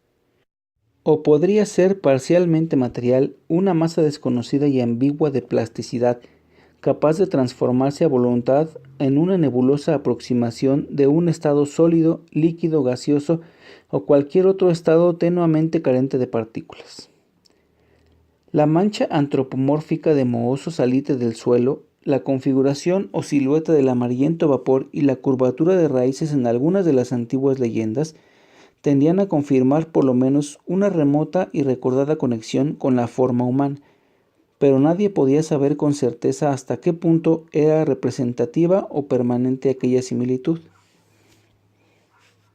O podría ser parcialmente material, una masa desconocida y ambigua de plasticidad, capaz de transformarse a voluntad en una nebulosa aproximación de un estado sólido, líquido, gaseoso o cualquier otro estado tenuamente carente de partículas. La mancha antropomórfica de mohoso salite del suelo, la configuración o silueta del amarillento vapor y la curvatura de raíces en algunas de las antiguas leyendas tendían a confirmar por lo menos una remota y recordada conexión con la forma humana, pero nadie podía saber con certeza hasta qué punto era representativa o permanente aquella similitud.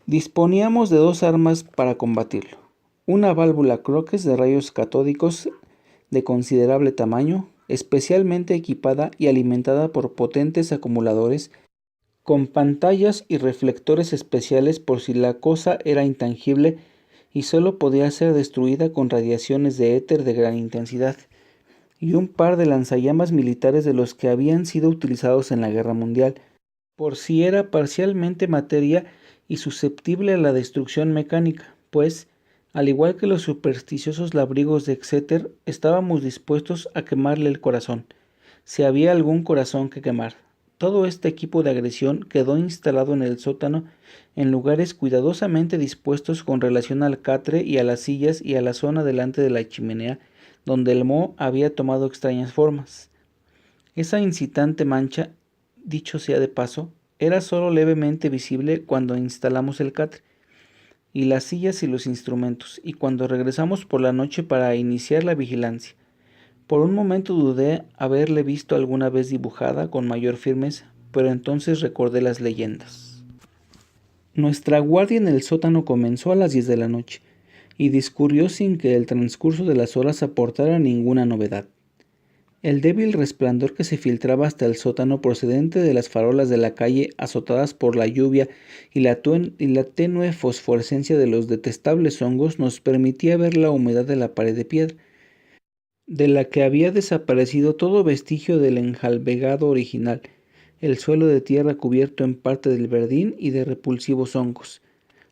Disponíamos de dos armas para combatirlo: una válvula Crookes de rayos catódicos de considerable tamaño, especialmente equipada y alimentada por potentes acumuladores, con pantallas y reflectores especiales por si la cosa era intangible y solo podía ser destruida con radiaciones de éter de gran intensidad, y un par de lanzallamas militares de los que habían sido utilizados en la Guerra Mundial, por si era parcialmente materia y susceptible a la destrucción mecánica, pues, al igual que los supersticiosos labriegos de Exeter, estábamos dispuestos a quemarle el corazón, si había algún corazón que quemar. Todo este equipo de agresión quedó instalado en el sótano en lugares cuidadosamente dispuestos con relación al catre y a las sillas y a la zona delante de la chimenea, donde el moho había tomado extrañas formas. Esa incitante mancha, dicho sea de paso, era solo levemente visible cuando instalamos el catre y las sillas y los instrumentos, y cuando regresamos por la noche para iniciar la vigilancia. Por un momento dudé haberle visto alguna vez dibujada con mayor firmeza, pero entonces recordé las leyendas. Nuestra guardia en el sótano comenzó a las 10 de la noche, y discurrió sin que el transcurso de las horas aportara ninguna novedad. El débil resplandor que se filtraba hasta el sótano procedente de las farolas de la calle azotadas por la lluvia y la tenue fosforescencia de los detestables hongos nos permitía ver la humedad de la pared de piedra, de la que había desaparecido todo vestigio del enjalbegado original, el suelo de tierra cubierto en parte del verdín y de repulsivos hongos,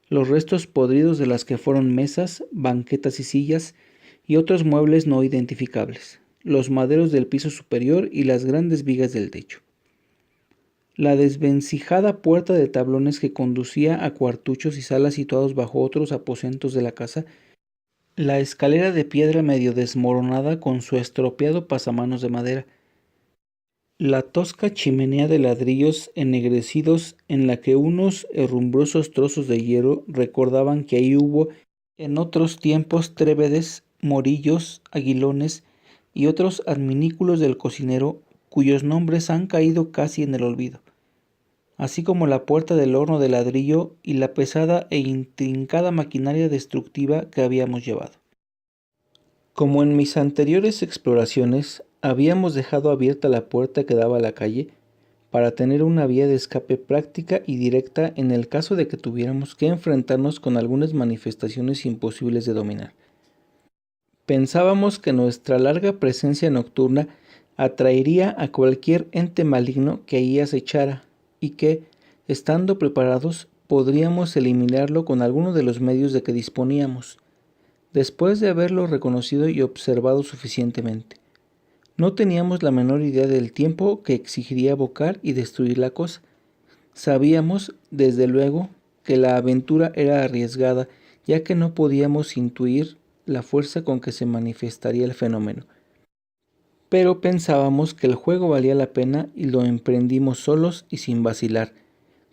los restos podridos de las que fueron mesas, banquetas y sillas, y otros muebles no identificables, los maderos del piso superior y las grandes vigas del techo. La desvencijada puerta de tablones que conducía a cuartuchos y salas situados bajo otros aposentos de la casa, la escalera de piedra medio desmoronada con su estropeado pasamanos de madera, la tosca chimenea de ladrillos ennegrecidos en la que unos herrumbrosos trozos de hierro recordaban que ahí hubo en otros tiempos trébedes, morillos, aguilones y otros adminículos del cocinero cuyos nombres han caído casi en el olvido, así como la puerta del horno de ladrillo y la pesada e intrincada maquinaria destructiva que habíamos llevado. Como en mis anteriores exploraciones, habíamos dejado abierta la puerta que daba a la calle para tener una vía de escape práctica y directa en el caso de que tuviéramos que enfrentarnos con algunas manifestaciones imposibles de dominar. Pensábamos que nuestra larga presencia nocturna atraería a cualquier ente maligno que ahí acechara y que, estando preparados, podríamos eliminarlo con alguno de los medios de que disponíamos, después de haberlo reconocido y observado suficientemente. No teníamos la menor idea del tiempo que exigiría evocar y destruir la cosa. Sabíamos, desde luego, que la aventura era arriesgada, ya que no podíamos intuir la fuerza con que se manifestaría el fenómeno. Pero pensábamos que el juego valía la pena y lo emprendimos solos y sin vacilar,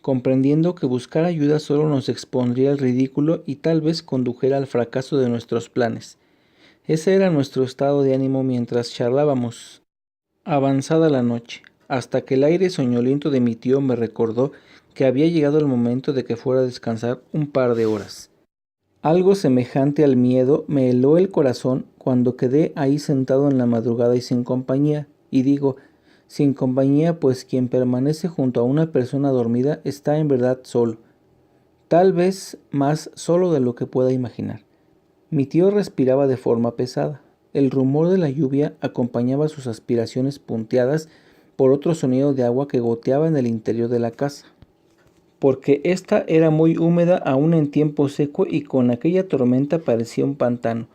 comprendiendo que buscar ayuda solo nos expondría al ridículo y tal vez condujera al fracaso de nuestros planes. Ese era nuestro estado de ánimo mientras charlábamos, avanzada la noche, hasta que el aire soñoliento de mi tío me recordó que había llegado el momento de que fuera a descansar un par de horas. Algo semejante al miedo me heló el corazón cuando quedé ahí sentado en la madrugada y sin compañía, y digo, sin compañía, pues quien permanece junto a una persona dormida está en verdad solo, tal vez más solo de lo que pueda imaginar. Mi tío respiraba de forma pesada. El rumor de la lluvia acompañaba sus aspiraciones punteadas por otro sonido de agua que goteaba en el interior de la casa, porque ésta era muy húmeda aún en tiempo seco y con aquella tormenta parecía un pantano.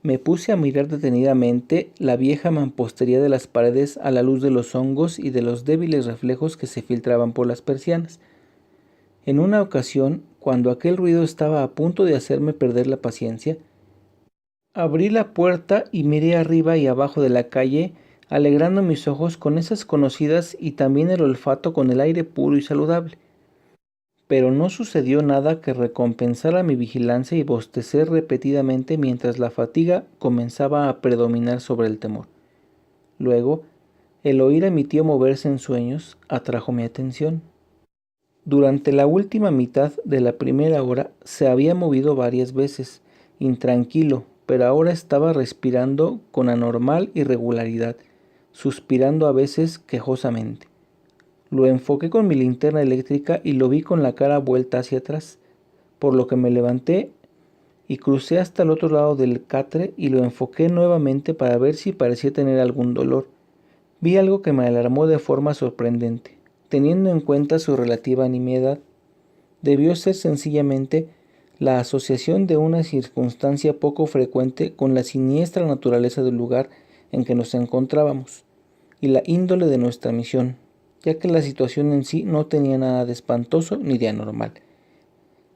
Me puse a mirar detenidamente la vieja mampostería de las paredes a la luz de los hongos y de los débiles reflejos que se filtraban por las persianas. En una ocasión, cuando aquel ruido estaba a punto de hacerme perder la paciencia, abrí la puerta y miré arriba y abajo de la calle, alegrando mis ojos con esas conocidas y también el olfato con el aire puro y saludable. Pero no sucedió nada que recompensara mi vigilancia y bostecé repetidamente mientras la fatiga comenzaba a predominar sobre el temor. Luego, el oír a mi tío moverse en sueños atrajo mi atención. Durante la última mitad de la primera hora se había movido varias veces, intranquilo, pero ahora estaba respirando con anormal irregularidad, suspirando a veces quejosamente. Lo enfoqué con mi linterna eléctrica y lo vi con la cara vuelta hacia atrás, por lo que me levanté y crucé hasta el otro lado del catre y lo enfoqué nuevamente para ver si parecía tener algún dolor. Vi algo que me alarmó de forma sorprendente. Teniendo en cuenta su relativa nimiedad, debió ser sencillamente la asociación de una circunstancia poco frecuente con la siniestra naturaleza del lugar en que nos encontrábamos y la índole de nuestra misión, ya que la situación en sí no tenía nada de espantoso ni de anormal.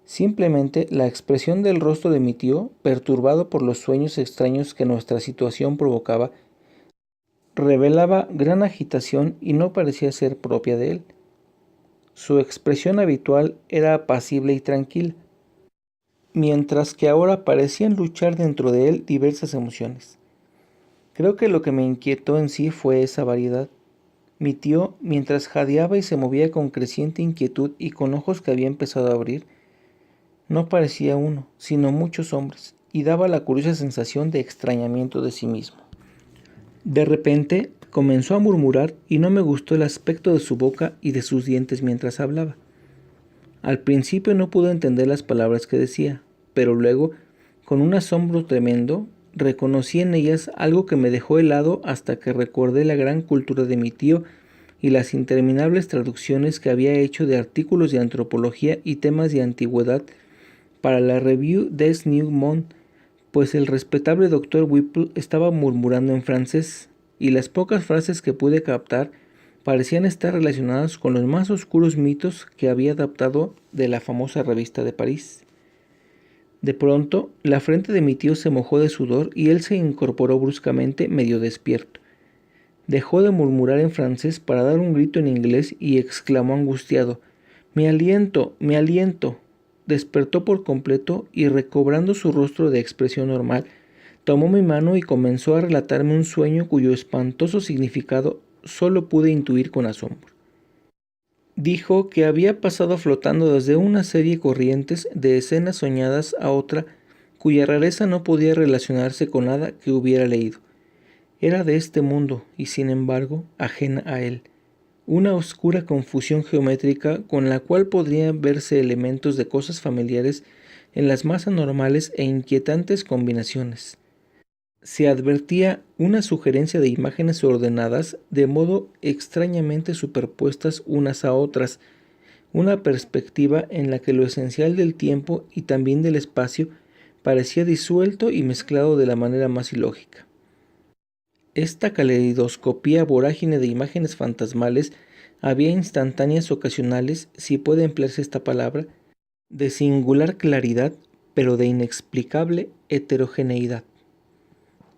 Simplemente la expresión del rostro de mi tío, perturbado por los sueños extraños que nuestra situación provocaba, revelaba gran agitación y no parecía ser propia de él. Su expresión habitual era apacible y tranquila, mientras que ahora parecían luchar dentro de él diversas emociones. Creo que lo que me inquietó en sí fue esa variedad. Mi tío, mientras jadeaba y se movía con creciente inquietud y con ojos que había empezado a abrir, no parecía uno, sino muchos hombres, y daba la curiosa sensación de extrañamiento de sí mismo. De repente comenzó a murmurar y no me gustó el aspecto de su boca y de sus dientes mientras hablaba. Al principio no pude entender las palabras que decía, pero luego, con un asombro tremendo, reconocí en ellas algo que me dejó helado hasta que recordé la gran cultura de mi tío y las interminables traducciones que había hecho de artículos de antropología y temas de antigüedad para la Revue des New Mondes, pues el respetable doctor Whipple estaba murmurando en francés, y las pocas frases que pude captar parecían estar relacionadas con los más oscuros mitos que había adaptado de la famosa revista de París. De pronto, la frente de mi tío se mojó de sudor y él se incorporó bruscamente, medio despierto. Dejó de murmurar en francés para dar un grito en inglés y exclamó angustiado: «¡Mi aliento! ¡Mi aliento!». Despertó por completo y, recobrando su rostro de expresión normal, tomó mi mano y comenzó a relatarme un sueño cuyo espantoso significado solo pude intuir con asombro. Dijo que había pasado flotando desde una serie corrientes de escenas soñadas a otra cuya rareza no podía relacionarse con nada que hubiera leído. Era de este mundo y, sin embargo, ajena a él. Una oscura confusión geométrica con la cual podrían verse elementos de cosas familiares en las más anormales e inquietantes combinaciones. Se advertía una sugerencia de imágenes ordenadas de modo extrañamente superpuestas unas a otras, una perspectiva en la que lo esencial del tiempo y también del espacio parecía disuelto y mezclado de la manera más ilógica. Esta caleidoscopía vorágine de imágenes fantasmales había instantáneas ocasionales, si puede emplearse esta palabra, de singular claridad, pero de inexplicable heterogeneidad.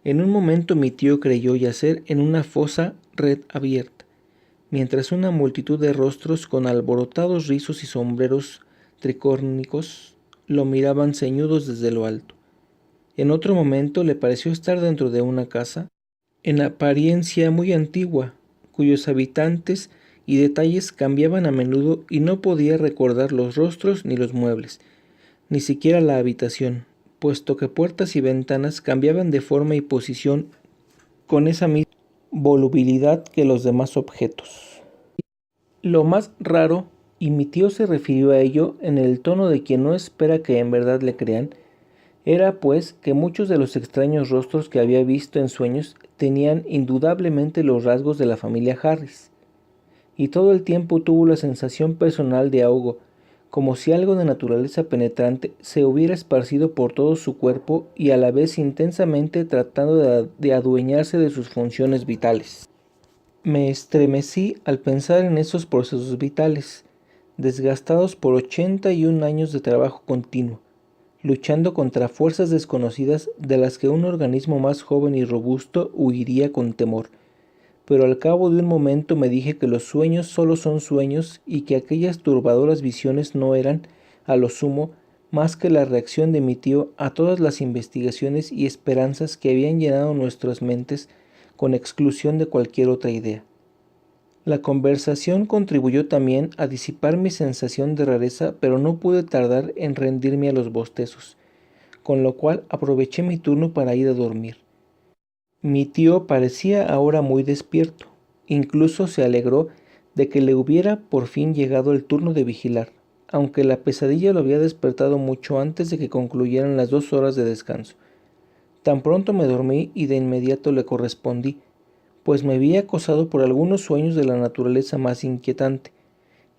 En un momento mi tío creyó yacer en una fosa red abierta, mientras una multitud de rostros con alborotados rizos y sombreros tricórnicos lo miraban ceñudos desde lo alto. En otro momento le pareció estar dentro de una casa, en apariencia muy antigua, cuyos habitantes y detalles cambiaban a menudo y no podía recordar los rostros ni los muebles, ni siquiera la habitación, puesto que puertas y ventanas cambiaban de forma y posición con esa misma volubilidad que los demás objetos. Lo más raro, y mi tío se refirió a ello en el tono de quien no espera que en verdad le crean, era pues que muchos de los extraños rostros que había visto en sueños tenían indudablemente los rasgos de la familia Harris, y todo el tiempo tuvo la sensación personal de ahogo, como si algo de naturaleza penetrante se hubiera esparcido por todo su cuerpo y a la vez intensamente tratando de adueñarse de sus funciones vitales. Me estremecí al pensar en esos procesos vitales, desgastados por 81 años de trabajo continuo, luchando contra fuerzas desconocidas de las que un organismo más joven y robusto huiría con temor. Pero al cabo de un momento me dije que los sueños solo son sueños y que aquellas turbadoras visiones no eran, a lo sumo, más que la reacción de mi tío a todas las investigaciones y esperanzas que habían llenado nuestras mentes con exclusión de cualquier otra idea. La conversación contribuyó también a disipar mi sensación de rareza, pero no pude tardar en rendirme a los bostezos, con lo cual aproveché mi turno para ir a dormir. Mi tío parecía ahora muy despierto, incluso se alegró de que le hubiera por fin llegado el turno de vigilar, aunque la pesadilla lo había despertado mucho antes de que concluyeran las 2 horas de descanso. Tan pronto me dormí y de inmediato le correspondí, pues me vi acosado por algunos sueños de la naturaleza más inquietante.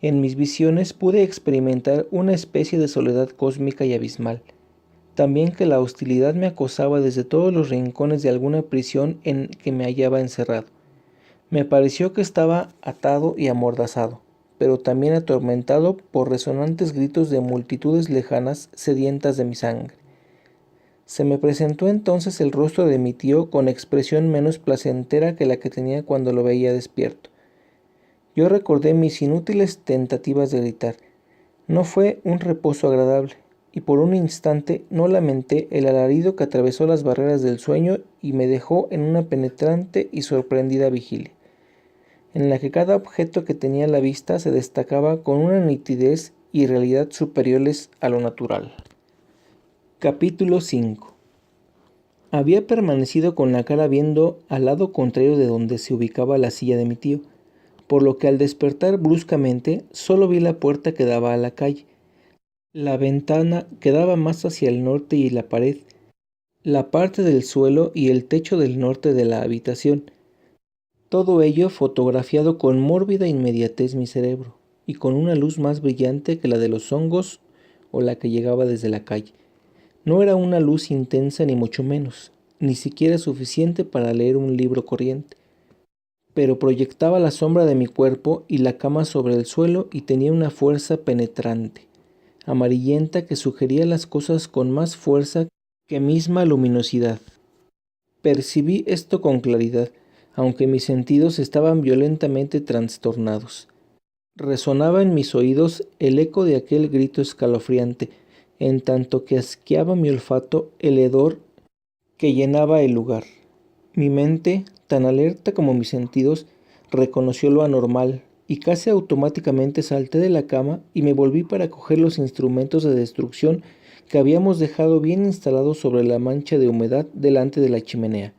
En mis visiones pude experimentar una especie de soledad cósmica y abismal. También que la hostilidad me acosaba desde todos los rincones de alguna prisión en que me hallaba encerrado. Me pareció que estaba atado y amordazado, pero también atormentado por resonantes gritos de multitudes lejanas sedientas de mi sangre. Se me presentó entonces el rostro de mi tío con expresión menos placentera que la que tenía cuando lo veía despierto. Yo recordé mis inútiles tentativas de gritar. No fue un reposo agradable, y por un instante no lamenté el alarido que atravesó las barreras del sueño y me dejó en una penetrante y sorprendida vigilia, en la que cada objeto que tenía a la vista se destacaba con una nitidez y realidad superiores a lo natural. Capítulo 5. Había permanecido con la cara viendo al lado contrario de donde se ubicaba la silla de mi tío, por lo que al despertar bruscamente solo vi la puerta que daba a la calle. La ventana quedaba más hacia el norte y la pared, la parte del suelo y el techo del norte de la habitación. Todo ello fotografiado con mórbida inmediatez mi cerebro, y con una luz más brillante que la de los hongos o la que llegaba desde la calle. No era una luz intensa ni mucho menos, ni siquiera suficiente para leer un libro corriente, pero proyectaba la sombra de mi cuerpo y la cama sobre el suelo y tenía una fuerza penetrante, amarillenta que sugería las cosas con más fuerza que misma luminosidad. Percibí esto con claridad, aunque mis sentidos estaban violentamente trastornados. Resonaba en mis oídos el eco de aquel grito escalofriante, en tanto que asqueaba mi olfato el hedor que llenaba el lugar. Mi mente, tan alerta como mis sentidos, reconoció lo anormal, y casi automáticamente salté de la cama y me volví para coger los instrumentos de destrucción que habíamos dejado bien instalados sobre la mancha de humedad delante de la chimenea.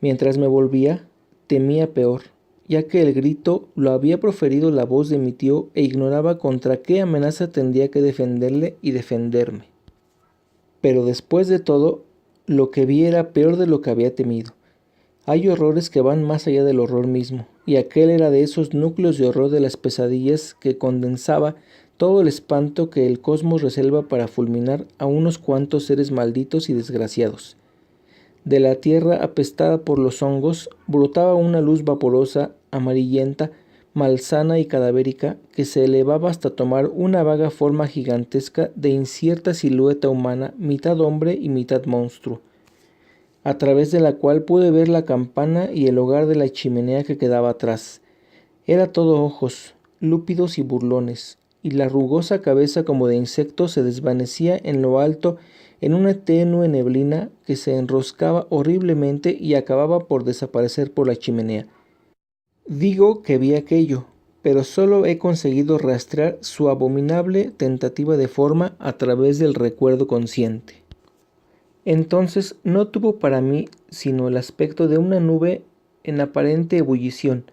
Mientras me volvía, temía peor, ya que el grito lo había proferido la voz de mi tío e ignoraba contra qué amenaza tendría que defenderle y defenderme. Pero después de todo, lo que vi era peor de lo que había temido. Hay horrores que van más allá del horror mismo, y aquel era de esos núcleos de horror de las pesadillas que condensaba todo el espanto que el cosmos reserva para fulminar a unos cuantos seres malditos y desgraciados. De la tierra apestada por los hongos brotaba una luz vaporosa, amarillenta, malsana y cadavérica que se elevaba hasta tomar una vaga forma gigantesca de incierta silueta humana, mitad hombre y mitad monstruo, a través de la cual pude ver la campana y el hogar de la chimenea que quedaba atrás. Era todo ojos, lúpidos y burlones, y la rugosa cabeza como de insecto se desvanecía en lo alto en una tenue neblina que se enroscaba horriblemente y acababa por desaparecer por la chimenea. Digo que vi aquello, pero solo he conseguido rastrear su abominable tentativa de forma a través del recuerdo consciente. Entonces no tuvo para mí sino el aspecto de una nube en aparente ebullición,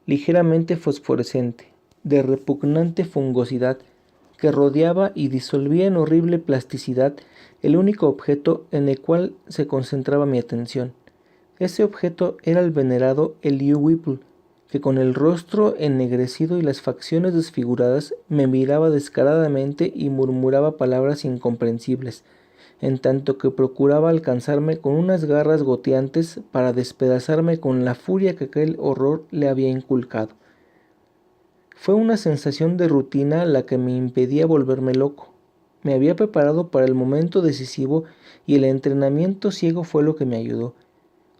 ligeramente fosforescente, de repugnante fungosidad, que rodeaba y disolvía en horrible plasticidad el único objeto en el cual se concentraba mi atención. Ese objeto era el venerado Elihu Whipple, que con el rostro ennegrecido y las facciones desfiguradas me miraba descaradamente y murmuraba palabras incomprensibles, en tanto que procuraba alcanzarme con unas garras goteantes para despedazarme con la furia que aquel horror le había inculcado. Fue una sensación de rutina la que me impedía volverme loco. Me había preparado para el momento decisivo y el entrenamiento ciego fue lo que me ayudó.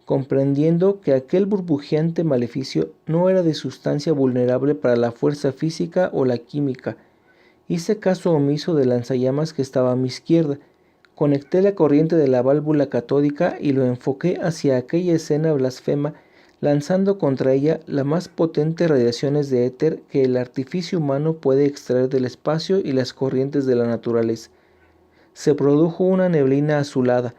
Comprendiendo que aquel burbujeante maleficio no era de sustancia vulnerable para la fuerza física o la química, hice caso omiso del lanzallamas que estaba a mi izquierda, conecté la corriente de la válvula catódica y lo enfoqué hacia aquella escena blasfema, lanzando contra ella las más potentes radiaciones de éter que el artificio humano puede extraer del espacio y las corrientes de la naturaleza. Se produjo una neblina azulada,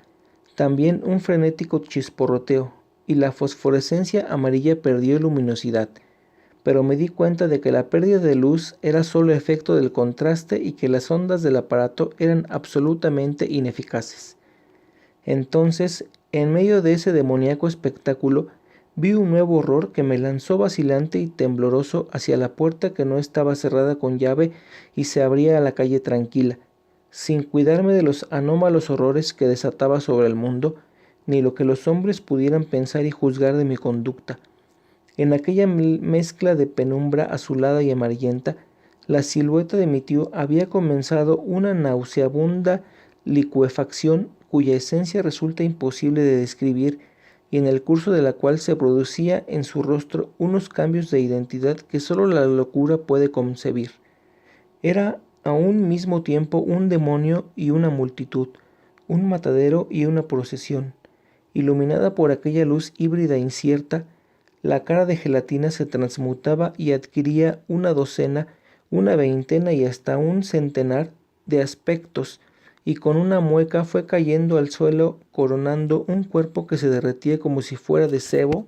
también un frenético chisporroteo, y la fosforescencia amarilla perdió luminosidad, pero me di cuenta de que la pérdida de luz era solo efecto del contraste y que las ondas del aparato eran absolutamente ineficaces. Entonces, en medio de ese demoníaco espectáculo, vi un nuevo horror que me lanzó vacilante y tembloroso hacia la puerta que no estaba cerrada con llave y se abría a la calle tranquila, sin cuidarme de los anómalos horrores que desataba sobre el mundo, ni lo que los hombres pudieran pensar y juzgar de mi conducta. En aquella mezcla de penumbra azulada y amarillenta, la silueta de mi tío había comenzado una nauseabunda licuefacción cuya esencia resulta imposible de describir y en el curso de la cual se producía en su rostro unos cambios de identidad que sólo la locura puede concebir. Era a un mismo tiempo un demonio y una multitud, un matadero y una procesión. Iluminada por aquella luz híbrida e incierta, la cara de gelatina se transmutaba y adquiría una docena, una veintena y hasta un centenar de aspectos, y con una mueca fue cayendo al suelo coronando un cuerpo que se derretía como si fuera de sebo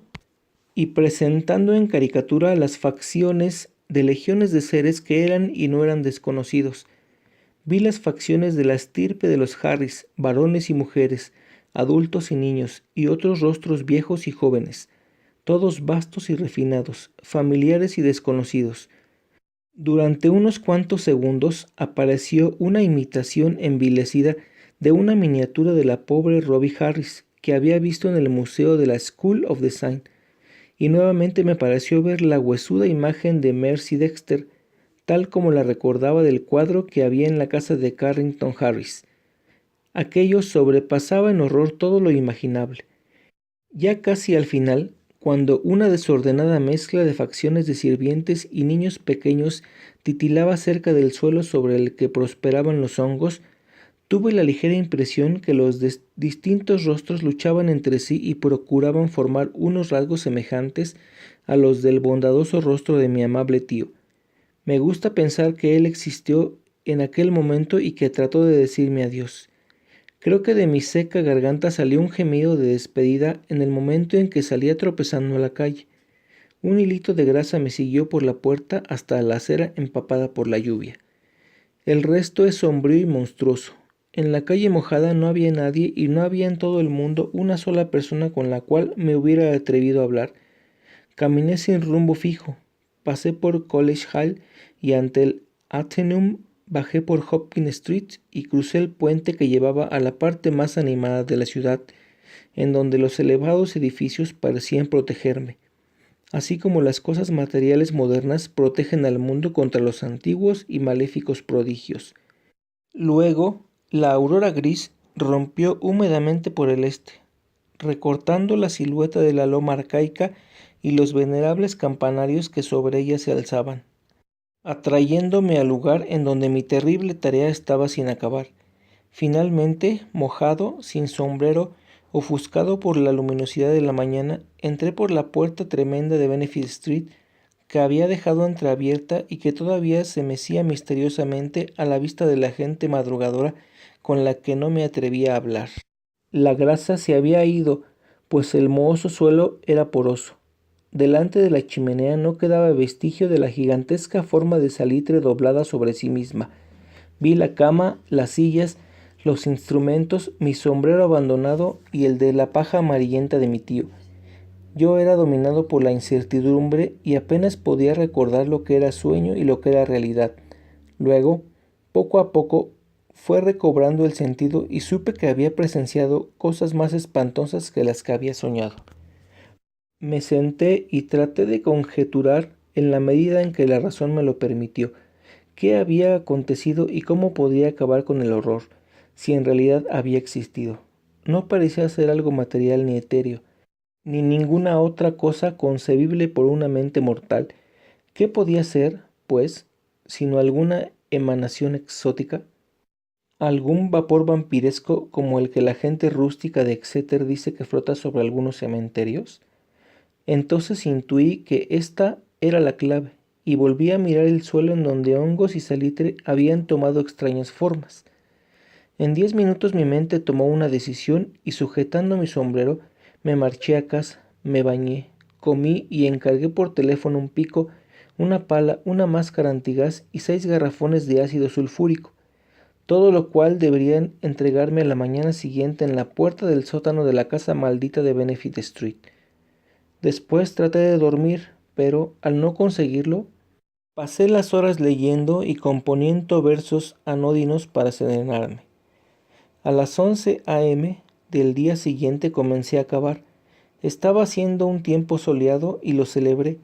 y presentando en caricatura las facciones de legiones de seres que eran y no eran desconocidos. Vi las facciones de la estirpe de los Harris, varones y mujeres, adultos y niños, y otros rostros viejos y jóvenes, todos vastos y refinados, familiares y desconocidos. Durante unos cuantos segundos apareció una imitación envilecida de una miniatura de la pobre Robbie Harris que había visto en el museo de la School of Design, y nuevamente me pareció ver la huesuda imagen de Mercy Dexter, tal como la recordaba del cuadro que había en la casa de Carrington Harris. Aquello sobrepasaba en horror todo lo imaginable. Ya casi al final, cuando una desordenada mezcla de facciones de sirvientes y niños pequeños titilaba cerca del suelo sobre el que prosperaban los hongos, tuve la ligera impresión que los distintos rostros luchaban entre sí y procuraban formar unos rasgos semejantes a los del bondadoso rostro de mi amable tío. Me gusta pensar que él existió en aquel momento y que trató de decirme adiós. Creo que de mi seca garganta salió un gemido de despedida en el momento en que salía tropezando a la calle. Un hilito de grasa me siguió por la puerta hasta la acera empapada por la lluvia. El resto es sombrío y monstruoso. En la calle mojada no había nadie y no había en todo el mundo una sola persona con la cual me hubiera atrevido a hablar. Caminé sin rumbo fijo. Pasé por College Hall y ante el Athenaeum bajé por Hopkins Street y crucé el puente que llevaba a la parte más animada de la ciudad, en donde los elevados edificios parecían protegerme, así como las cosas materiales modernas protegen al mundo contra los antiguos y maléficos prodigios. Luego, la aurora gris rompió húmedamente por el este, recortando la silueta de la loma arcaica y los venerables campanarios que sobre ella se alzaban, atrayéndome al lugar en donde mi terrible tarea estaba sin acabar. Finalmente, mojado, sin sombrero, ofuscado por la luminosidad de la mañana, entré por la puerta tremenda de Benefit Street, que había dejado entreabierta y que todavía se mecía misteriosamente a la vista de la gente madrugadora con la que no me atrevía a hablar. La grasa se había ido, pues el mohoso suelo era poroso. Delante de la chimenea no quedaba vestigio de la gigantesca forma de salitre doblada sobre sí misma. Vi la cama, las sillas, los instrumentos, mi sombrero abandonado y el de la paja amarillenta de mi tío. Yo era dominado por la incertidumbre y apenas podía recordar lo que era sueño y lo que era realidad. Luego, poco a poco, fue recobrando el sentido y supe que había presenciado cosas más espantosas que las que había soñado. Me senté y traté de conjeturar, en la medida en que la razón me lo permitió, qué había acontecido y cómo podía acabar con el horror, si en realidad había existido. No parecía ser algo material ni etéreo, ni ninguna otra cosa concebible por una mente mortal. ¿Qué podía ser, pues, sino alguna emanación exótica? ¿Algún vapor vampiresco como el que la gente rústica de Exeter dice que flota sobre algunos cementerios? Entonces intuí que esta era la clave, y volví a mirar el suelo en donde hongos y salitre habían tomado extrañas formas. En 10 minutos mi mente tomó una decisión y sujetando mi sombrero, me marché a casa, me bañé, comí y encargué por teléfono un pico, una pala, una máscara antigás y 6 garrafones de ácido sulfúrico, todo lo cual deberían entregarme a la mañana siguiente en la puerta del sótano de la casa maldita de Benefit Street. Después traté de dormir, pero al no conseguirlo, pasé las horas leyendo y componiendo versos anodinos para serenarme. A las 11 a.m. del día siguiente comencé a cavar. Estaba haciendo un tiempo soleado y lo celebré.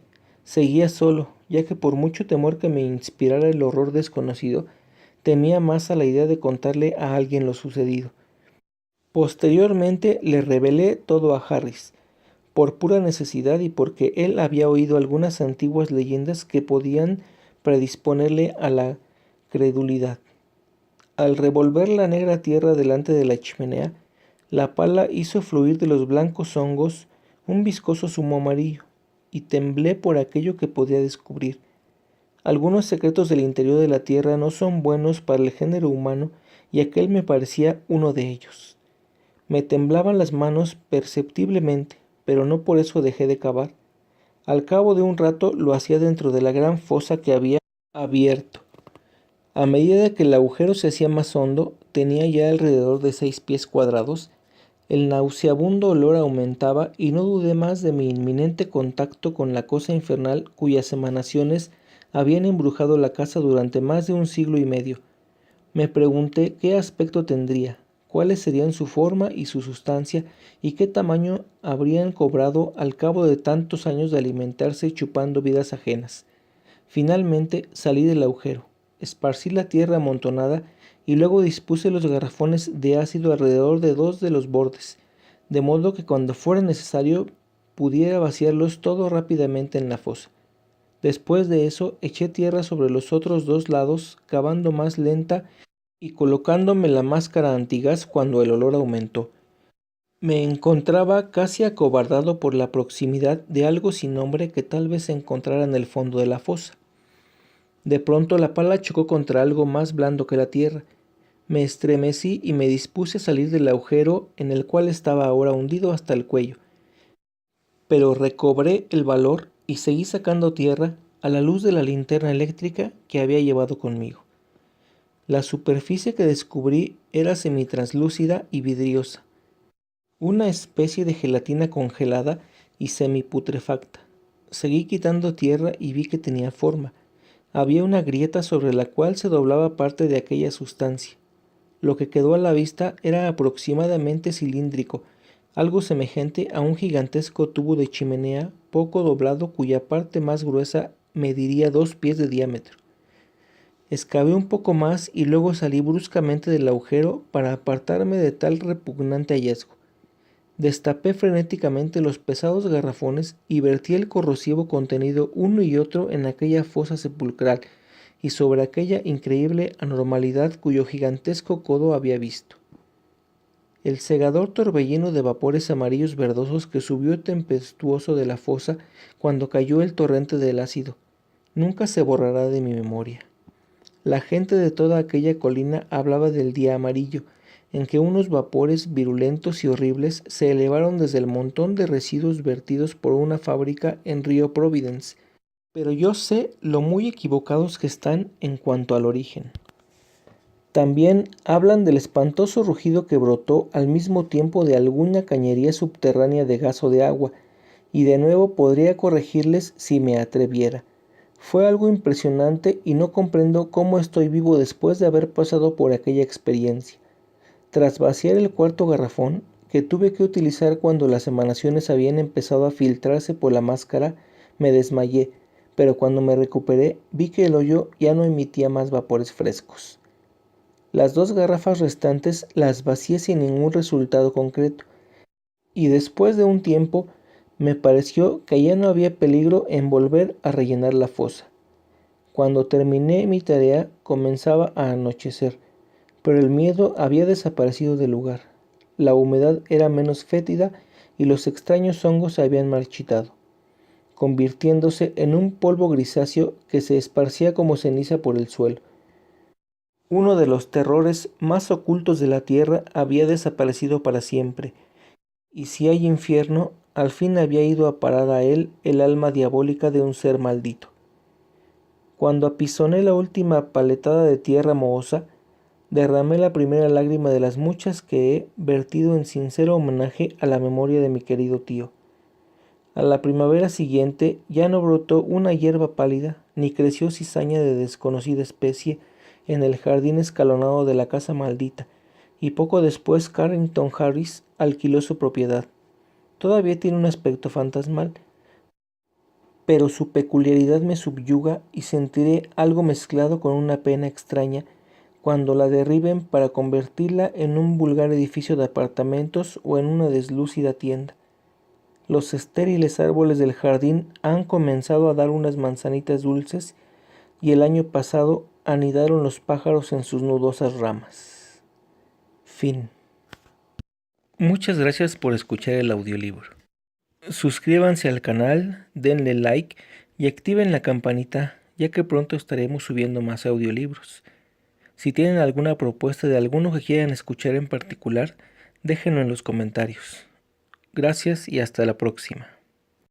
Seguía solo, ya que por mucho temor que me inspirara el horror desconocido, temía más a la idea de contarle a alguien lo sucedido. Posteriormente le revelé todo a Harris, por pura necesidad y porque él había oído algunas antiguas leyendas que podían predisponerle a la credulidad. Al revolver la negra tierra delante de la chimenea, la pala hizo fluir de los blancos hongos un viscoso zumo amarillo, y temblé por aquello que podía descubrir. Algunos secretos del interior de la tierra no son buenos para el género humano, y aquel me parecía uno de ellos. Me temblaban las manos perceptiblemente, pero no por eso dejé de cavar. Al cabo de un rato lo hacía dentro de la gran fosa que había abierto. A medida que el agujero se hacía más hondo, tenía ya alrededor de 6 pies cuadrados, el nauseabundo olor aumentaba y no dudé más de mi inminente contacto con la cosa infernal cuyas emanaciones habían embrujado la casa durante más de un siglo y medio. Me pregunté qué aspecto tendría, cuáles serían su forma y su sustancia, y qué tamaño habrían cobrado al cabo de tantos años de alimentarse chupando vidas ajenas. Finalmente salí del agujero, esparcí la tierra amontonada y luego dispuse los garrafones de ácido alrededor de 2 de los bordes, de modo que cuando fuera necesario pudiera vaciarlos todo rápidamente en la fosa. Después de eso eché tierra sobre los otros 2 lados, cavando más lenta y colocándome la máscara antigás cuando el olor aumentó. Me encontraba casi acobardado por la proximidad de algo sin nombre que tal vez se encontrara en el fondo de la fosa. De pronto la pala chocó contra algo más blando que la tierra. Me estremecí y me dispuse a salir del agujero en el cual estaba ahora hundido hasta el cuello. Pero recobré el valor y seguí sacando tierra a la luz de la linterna eléctrica que había llevado conmigo. La superficie que descubrí era semitranslúcida y vidriosa, una especie de gelatina congelada y semiputrefacta. Seguí quitando tierra y vi que tenía forma. Había una grieta sobre la cual se doblaba parte de aquella sustancia. Lo que quedó a la vista era aproximadamente cilíndrico, algo semejante a un gigantesco tubo de chimenea poco doblado cuya parte más gruesa mediría 2 pies de diámetro. Excavé un poco más y luego salí bruscamente del agujero para apartarme de tal repugnante hallazgo. Destapé frenéticamente los pesados garrafones y vertí el corrosivo contenido uno y otro en aquella fosa sepulcral y sobre aquella increíble anormalidad cuyo gigantesco codo había visto. El cegador torbellino de vapores amarillos verdosos que subió tempestuoso de la fosa cuando cayó el torrente del ácido nunca se borrará de mi memoria. La gente de toda aquella colina hablaba del día amarillo, en que unos vapores virulentos y horribles se elevaron desde el montón de residuos vertidos por una fábrica en Río Providence, pero yo sé lo muy equivocados que están en cuanto al origen. También hablan del espantoso rugido que brotó al mismo tiempo de alguna cañería subterránea de gas o de agua, y de nuevo podría corregirles si me atreviera. Fue algo impresionante y no comprendo cómo estoy vivo después de haber pasado por aquella experiencia. Tras vaciar el cuarto garrafón, que tuve que utilizar cuando las emanaciones habían empezado a filtrarse por la máscara, me desmayé, pero cuando me recuperé vi que el hoyo ya no emitía más vapores frescos. Las 2 garrafas restantes las vacié sin ningún resultado concreto, y después de un tiempo me pareció que ya no había peligro en volver a rellenar la fosa. Cuando terminé mi tarea comenzaba a anochecer, pero el miedo había desaparecido del lugar. La humedad era menos fétida y los extraños hongos se habían marchitado, convirtiéndose en un polvo grisáceo que se esparcía como ceniza por el suelo. Uno de los terrores más ocultos de la tierra había desaparecido para siempre, y si hay infierno, al fin había ido a parar a él el alma diabólica de un ser maldito. Cuando apisoné la última paletada de tierra mohosa, derramé la primera lágrima de las muchas que he vertido en sincero homenaje a la memoria de mi querido tío. A la primavera siguiente ya no brotó una hierba pálida, ni creció cizaña de desconocida especie en el jardín escalonado de la casa maldita, y poco después Carrington Harris alquiló su propiedad. Todavía tiene un aspecto fantasmal, pero su peculiaridad me subyuga y sentiré algo mezclado con una pena extraña cuando la derriben para convertirla en un vulgar edificio de apartamentos o en una deslúcida tienda. Los estériles árboles del jardín han comenzado a dar unas manzanitas dulces y el año pasado anidaron los pájaros en sus nudosas ramas. Fin. Muchas gracias por escuchar el audiolibro. Suscríbanse al canal, denle like y activen la campanita, ya que pronto estaremos subiendo más audiolibros. Si tienen alguna propuesta de alguno que quieran escuchar en particular, déjenlo en los comentarios. Gracias y hasta la próxima.